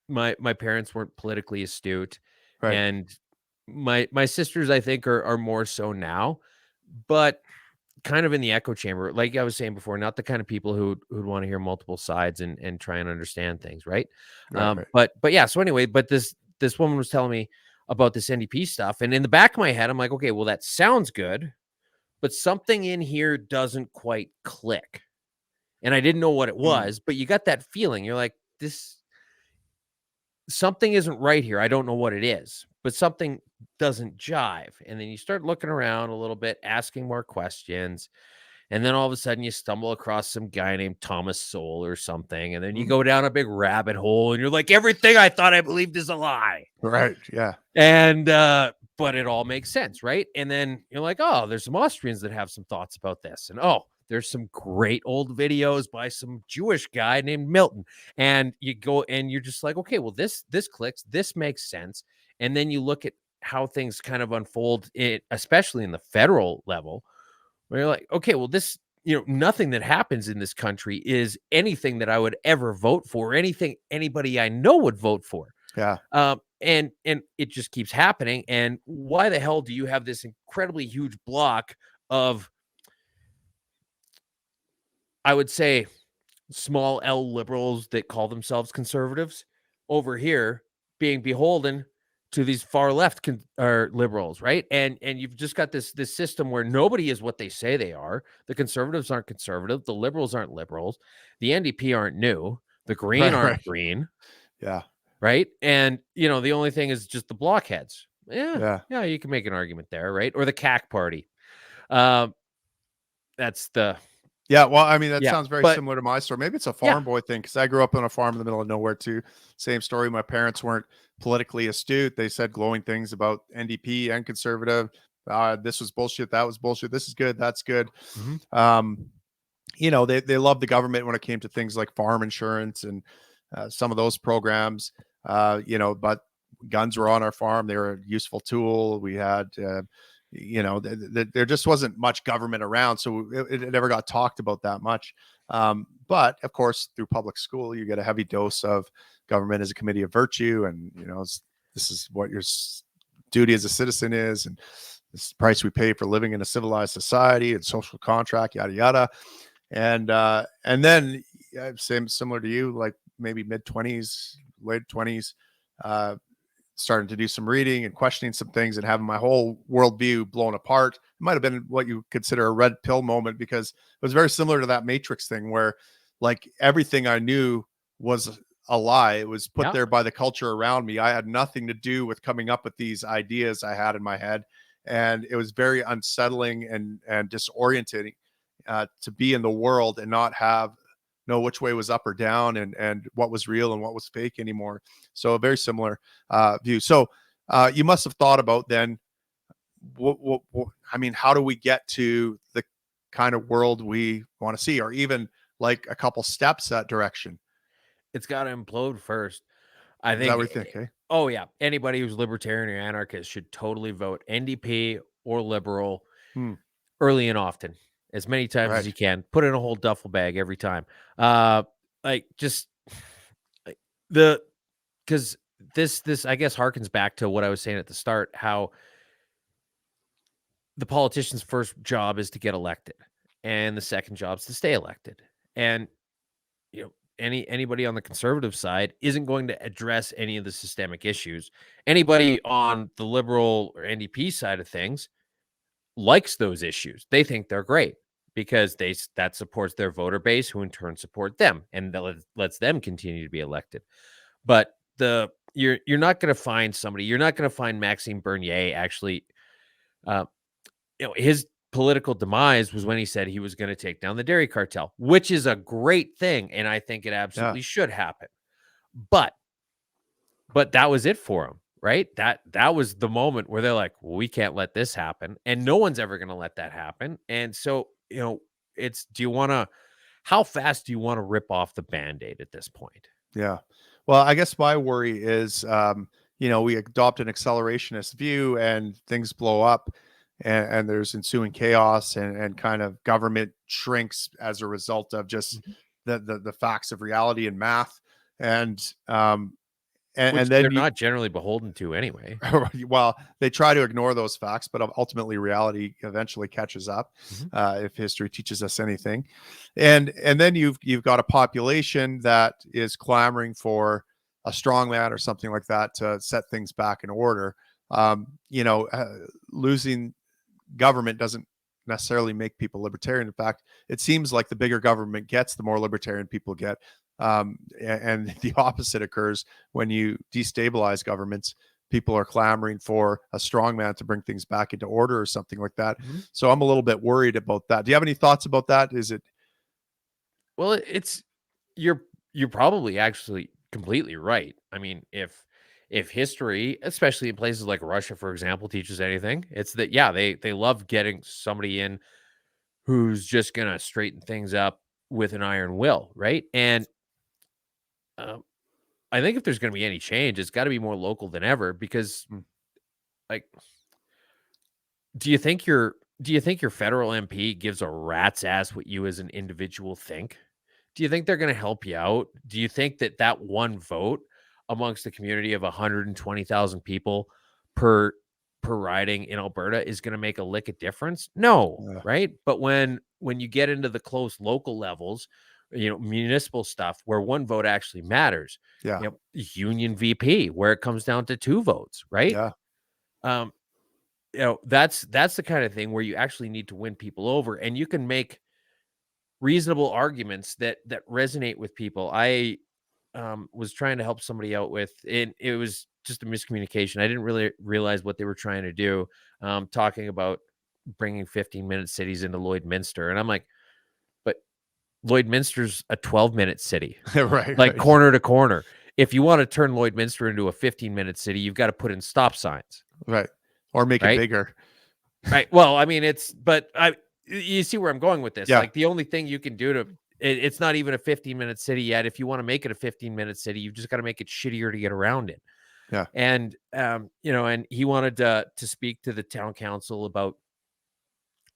My parents weren't politically astute, and my sisters, I think, are more so now, but kind of in the echo chamber, like I was saying before, not the kind of people who'd want to hear multiple sides and try and understand things, right? But yeah. So anyway, but this woman was telling me about this NDP stuff, and in the back of my head, I'm like, okay, well, that sounds good, but something in here doesn't quite click, and I didn't know what it was, but you got that feeling. You're like, something isn't right here. I don't know what it is, but something doesn't jive. And then you start looking around a little bit, asking more questions. And then all of a sudden you stumble across some guy named Thomas Sowell or something. And then you go down a big rabbit hole and you're like, everything I thought I believed is a lie. Right. Yeah. And, but it all makes sense. Right. And then you're like, oh, there's some Austrians that have some thoughts about this. And, oh, there's some great old videos by some Jewish guy named Milton. And you go and you're just like, okay, well, this clicks, this makes sense. And then you look at how things kind of unfold, especially in the federal level, where you're like, okay, well, this, nothing that happens in this country is anything that I would ever vote for, anything anybody I know would vote for. Yeah. And it just keeps happening. And why the hell do you have this incredibly huge block of, I would say, small L liberals that call themselves conservatives over here being beholden to these far left liberals, right? And you've just got this system where nobody is what they say they are. The conservatives aren't conservative. The liberals aren't liberals. The NDP aren't new. The Green aren't green. Yeah. Right. And, the only thing is just the blockheads. Yeah. You can make an argument there, right? Or the CAC party. That's the... Yeah, well, I mean, that sounds very similar to my story. Maybe it's a farm boy thing, because I grew up on a farm in the middle of nowhere too. Same story. My parents weren't politically astute. They said glowing things about NDP and conservative. This was bullshit. That was bullshit. This is good. That's good. Mhm. They love the government when it came to things like farm insurance and some of those programs. But guns were on our farm. They were a useful tool. We had, there just wasn't much government around, so it never got talked about that much. But of course, through public school, you get a heavy dose of government as a committee of virtue, and this is what your duty as a citizen is, and this is the price we pay for living in a civilized society and social contract, yada yada. And then similar to you, like maybe mid-20s, late 20s, starting to do some reading and questioning some things and having my whole worldview blown apart. It might have been what you consider a red pill moment, because it was very similar to that Matrix thing where like everything I knew was a lie. It was put Yeah. there by the culture around me. I had nothing to do with coming up with these ideas I had in my head. And it was very unsettling and disorienting to be in the world and not know which way was up or down, and what was real and what was fake anymore. So a very similar view. So you must have thought about then, how do we get to the kind of world we want to see, or even like a couple steps that direction? It's got to implode first. I Is that think. what you think? Eh? Oh yeah, anybody who's libertarian or anarchist should totally vote NDP or liberal Hmm. early and often, as many times as Right. you can. Put in a whole duffel bag every time. Just like because this I guess harkens back to what I was saying at the start, how the politician's first job is to get elected, and the second job is to stay elected. And anybody on the conservative side isn't going to address any of the systemic issues. Anybody on the liberal or NDP side of things likes those issues. They think they're great because that supports their voter base, who in turn support them, and that lets them continue to be elected. But you're not going to find somebody. You're not going to find Maxime Bernier actually. Uh, his political demise was when he said he was going to take down the dairy cartel, which is a great thing, and I think it absolutely should happen. But that was it for him, right? That was the moment where they're like, well, we can't let this happen, and no one's ever going to let that happen. And so, it's how fast do you want to rip off the Band-Aid at this point? Yeah. Well, I guess my worry is, we adopt an accelerationist view and things blow up, and there's ensuing chaos, and kind of government shrinks as a result of just Mhm. the facts of reality and math. And, and Which then they're not generally beholden to anyway. well, they try to ignore those facts, but ultimately reality eventually catches up, Mhm. if history teaches us anything. And then you've got a population that is clamoring for a strongman or something like that to set things back in order. Losing government doesn't necessarily make people libertarian. In fact, it seems like the bigger government gets, the more libertarian people get. And the opposite occurs when you destabilize governments. People are clamoring for a strongman to bring things back into order or something like that. Mhm. So I'm a little bit worried about that. Do you have any thoughts about that? Is it? Well, you're probably actually completely right. I mean, if history, especially in places like Russia, for example, teaches anything, it's that they love getting somebody in who's just gonna straighten things up with an iron will, right? And um, I think if there's gonna be any change, it's got to be more local than ever because, Mm, like, do you think your federal MP gives a rat's ass what you as an individual think? Do you think they're going to help you out? Do you think that one vote amongst the community of 120,000 people per riding in Alberta is going to make a lick of difference? No, yeah, right? But when you get into the close local levels, municipal stuff where one vote actually matters, yeah, union VP where it comes down to two votes, right? yeah, Um, that's the kind of thing where you actually need to win people over, and you can make reasonable arguments that resonate with people. I was trying to help somebody out with, and it was just a miscommunication. I didn't really realize what they were trying to do, talking about bringing 15-minute cities into Lloydminster, and I'm like, but Lloydminster's a 12-minute city, right, like right, corner to corner. If you want to turn Lloydminster into a 15-minute city, you've got to put in stop signs, right, or make it right? bigger. Right. Well, I mean, you see where I'm going with this. Yeah. Like the only thing you can do it's not even a 15-minute city yet. If you want to make it a 15-minute city, you've just got to make it shittier to get around it. Yeah. And, and he wanted to speak to the town council about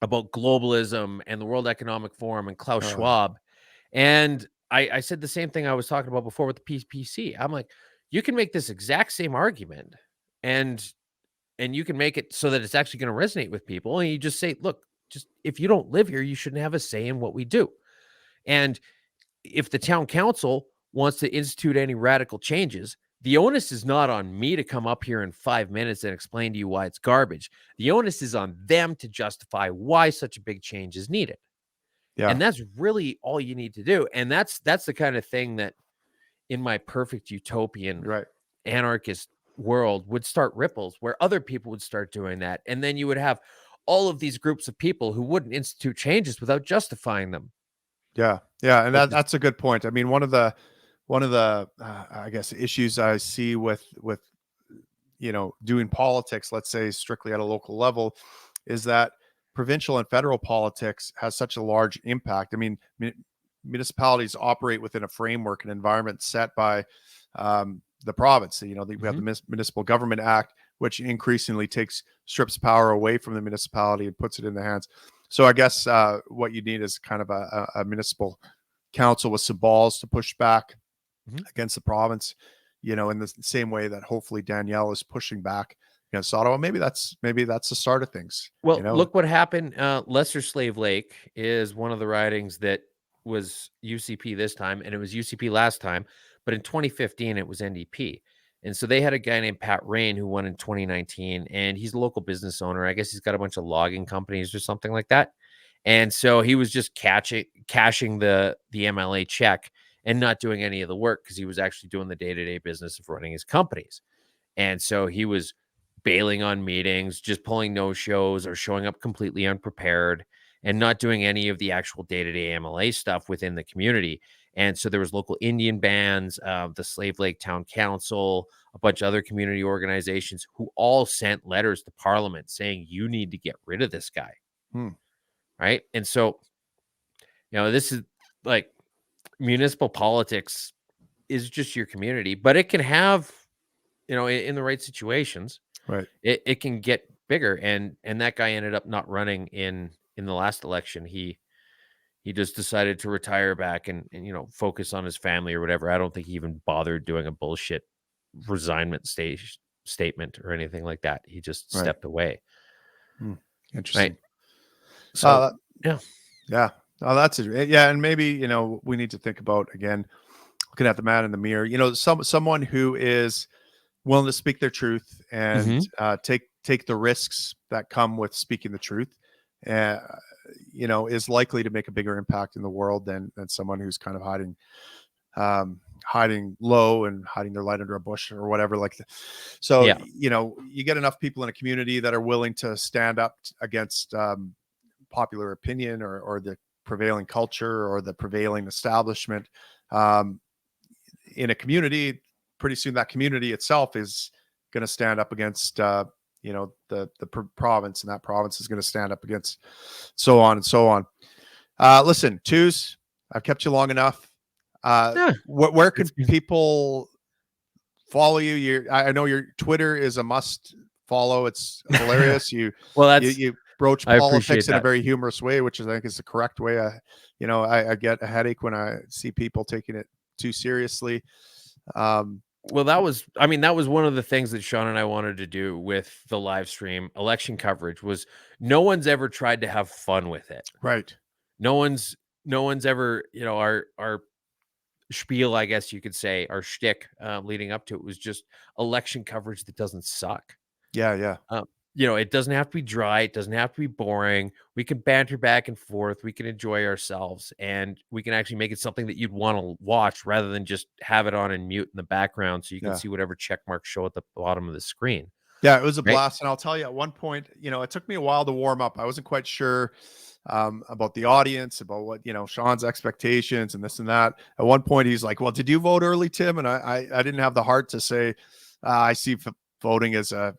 globalism and the World Economic Forum and Klaus Schwab. And I said the same thing I was talking about before with the PPC. I'm like, you can make this exact same argument and you can make it so that it's actually going to resonate with people. And you just say, look, just if you don't live here, you shouldn't have a say in what we do. And if the town council wants to institute any radical changes, the onus is not on me to come up here in 5 minutes and explain to you why it's garbage. The onus is on them to justify why such a big change is needed. Yeah. And that's really all you need to do. And that's the kind of thing that in my perfect utopian anarchist world would start ripples where other people would start doing that. And then you would have all of these groups of people who wouldn't institute changes without justifying them. Yeah. Yeah. And that's a good point. I mean, one of the I guess issues I see with doing politics, let's say strictly at a local level, is that provincial and federal politics has such a large impact. I mean, municipalities operate within a framework, an environment set by the province. We have the Municipal Government Act, which increasingly strips power away from the municipality and puts it in the hands. So I guess what you need is kind of a municipal council with some balls to push back against the province, in the same way that hopefully Danielle is pushing back against Ottawa. Maybe that's the start of things. Well, look what happened. Lesser Slave Lake is one of the ridings that was UCP this time, and it was UCP last time, but in 2015 it was NDP. And so they had a guy named Pat Rain who won in 2019, and he's a local business owner. I guess he's got a bunch of logging companies or something like that. And so he was just cashing the MLA check and not doing any of the work because he was actually doing the day-to-day business of running his companies. And so he was bailing on meetings, just pulling no-shows or showing up completely unprepared and not doing any of the actual day-to-day MLA stuff within the community. And so there was local Indian bands, the Slave Lake Town Council, a bunch of other community organizations who all sent letters to Parliament saying, you need to get rid of this guy. Right. And so, this is like municipal politics is just your community, but it can have, in the right situations, right. It can get bigger. And that guy ended up not running in the last election. He just decided to retire back and focus on his family or whatever. I don't think he even bothered doing a bullshit resignment statement or anything like that. He just stepped away. Interesting. Right? So yeah. Oh, that's it. Yeah, and maybe we need to think about, again, looking at the man in the mirror. Someone who is willing to speak their truth and take the risks that come with speaking the truth. Is likely to make a bigger impact in the world than someone who's kind of hiding low and hiding their light under a bush or whatever. So you get enough people in a community that are willing to stand up against popular opinion or the prevailing culture or the prevailing establishment in a community. Pretty soon that community itself is going to stand up against the province, and that province is going to stand up against so on and so on. Listen, Twos, I've kept you long enough. Where can people follow you? I know your Twitter is a must follow. It's hilarious. You broach politics in a very humorous way, which I think is the correct way. I get a headache when I see people taking it too seriously. Well, that was one of the things that Shaun and I wanted to do with the live stream election coverage was no one's ever tried to have fun with it. Right. No one's ever, our spiel, I guess you could say, our shtick leading up to it was just election coverage that doesn't suck. Yeah. It doesn't have to be dry. It doesn't have to be boring. We can banter back and forth. We can enjoy ourselves, and we can actually make it something that you'd want to watch rather than just have it on and mute in the background so you can see whatever check marks show at the bottom of the screen. Yeah, it was a blast. And I'll tell you, at one point, it took me a while to warm up. I wasn't quite sure about the audience, about what, Shaun's expectations and this and that. At one point, he's like, well, did you vote early, Tim? And I didn't have the heart to say, I see voting as a,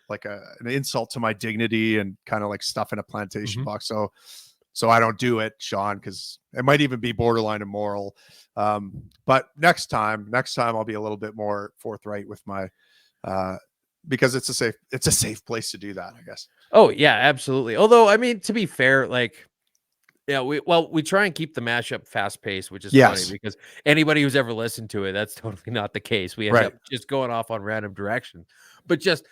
like an insult to my dignity and kind of like stuff in a plantation Mhm. box. So I don't do it, Shaun, because it might even be borderline immoral. But next time I'll be a little bit more forthright with my, because it's a safe place to do that, I guess. Oh yeah, absolutely. Although, I mean, to be fair, like, yeah, we try and keep the mashup fast paced, which is funny Yes. because anybody who's ever listened to it, that's totally not the case. We end Right. up just going off on random directions. But just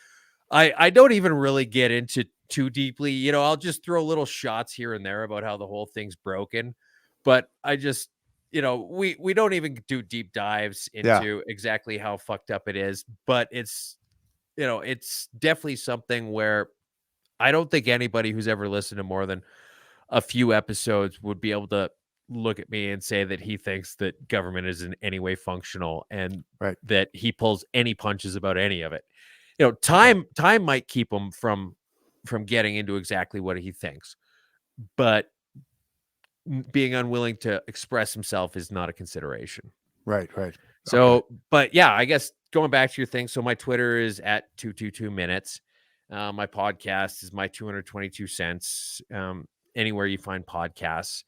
I don't even really get into too deeply. I'll just throw little shots here and there about how the whole thing's broken. But I just, we don't even do deep dives Yeah. into exactly how fucked up it is. But it's definitely something where I don't think anybody who's ever listened to more than a few episodes would be able to look at me and say that he thinks that government is in any way functional and Right. that he pulls any punches about any of it. Right. Time might keep him from getting into exactly what he thinks, but being unwilling to express himself is not a consideration. Right. Right. Okay. So, but yeah, I guess going back to your thing. So my Twitter is at 222 minutes. My podcast is my 222 cents. Anywhere you find podcasts,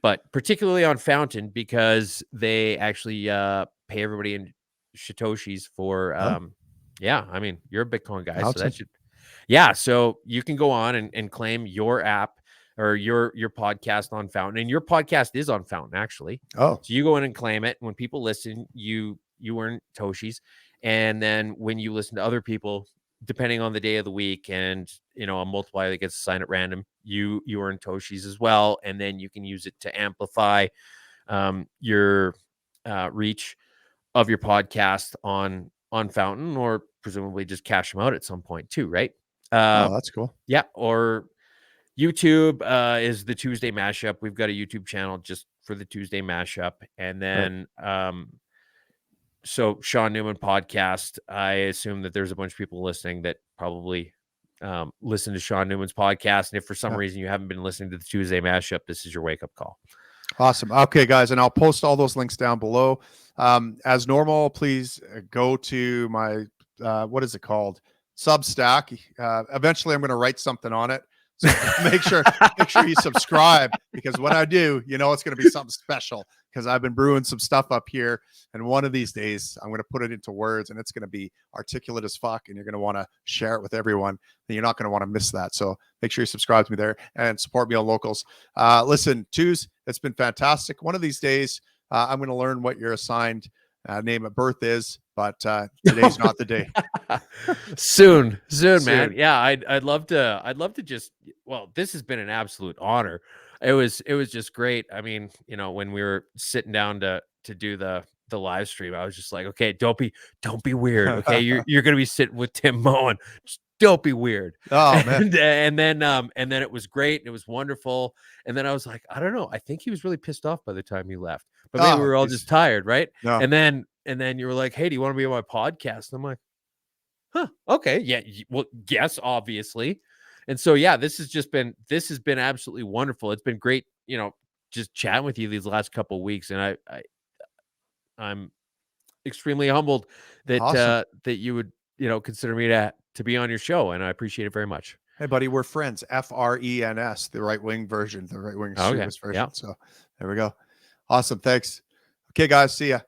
but particularly on Fountain because they actually pay everybody in Satoshis for Oh, yeah, I mean, you're a Bitcoin guy, so that Fountain. should yeah, so you can go on and claim your app or your podcast on Fountain, and your podcast is on Fountain actually. Oh, So you go in and claim it. When people listen, you earn Toshis, and then when you listen to other people, depending on the day of the week, and a multiplier that gets assigned at random, you earn Toshis as well, and then you can use it to amplify your reach of your podcast on Fountain, or presumably just cash them out at some point too, right? Uh, oh, that's cool. yeah, or YouTube is the Tuesday mashup. We've got a YouTube channel just for the Tuesday mashup, and Right. then so Shaun Newman podcast. I assume that there's a bunch of people listening that probably listen to Shaun Newman's podcast, and if for some Yeah. reason you haven't been listening to the Tuesday mashup, this is your wake up call. Awesome. Okay, guys, and I'll post all those links down below. As normal, please go to my what is it called? Substack. Eventually, I'm going to write something on it. So make sure you subscribe, because when I do, it's going to be something special, because I've been brewing some stuff up here, and one of these days I'm going to put it into words, and it's going to be articulate as fuck, and you're going to want to share it with everyone. And you're not going to want to miss that. So make sure you subscribe to me there and support me on Locals. Listen, Twos, it's been fantastic. One of these days, I'm going to learn what your assigned name at birth is, but today's not the day. soon, man. Soon. Yeah, I'd love to just, well, this has been an absolute honor. It was just great. I mean, when we were sitting down to do the live stream, I was just like, okay, don't be weird. Okay. You're gonna be sitting with Tim.moen. Just don't be weird. Oh, man. And then it was great and it was wonderful. And then I was like, I don't know. I think he was really pissed off by the time he left. But maybe we were all just tired, right? No. And then you were like, hey, do you want to be on my podcast? And I'm like, huh, okay. Yeah. Well, yes, obviously. And so, yeah, this has been absolutely wonderful. It's been great, just chatting with you these last couple of weeks. And I'm extremely humbled that, Awesome. that you would, consider me to be on your show. And I appreciate it very much. Hey, buddy, we're friends. FRENS, the right wing version, the right wing Okay. extremist version. Yeah. So there we go. Awesome. Thanks. Okay, guys. See ya.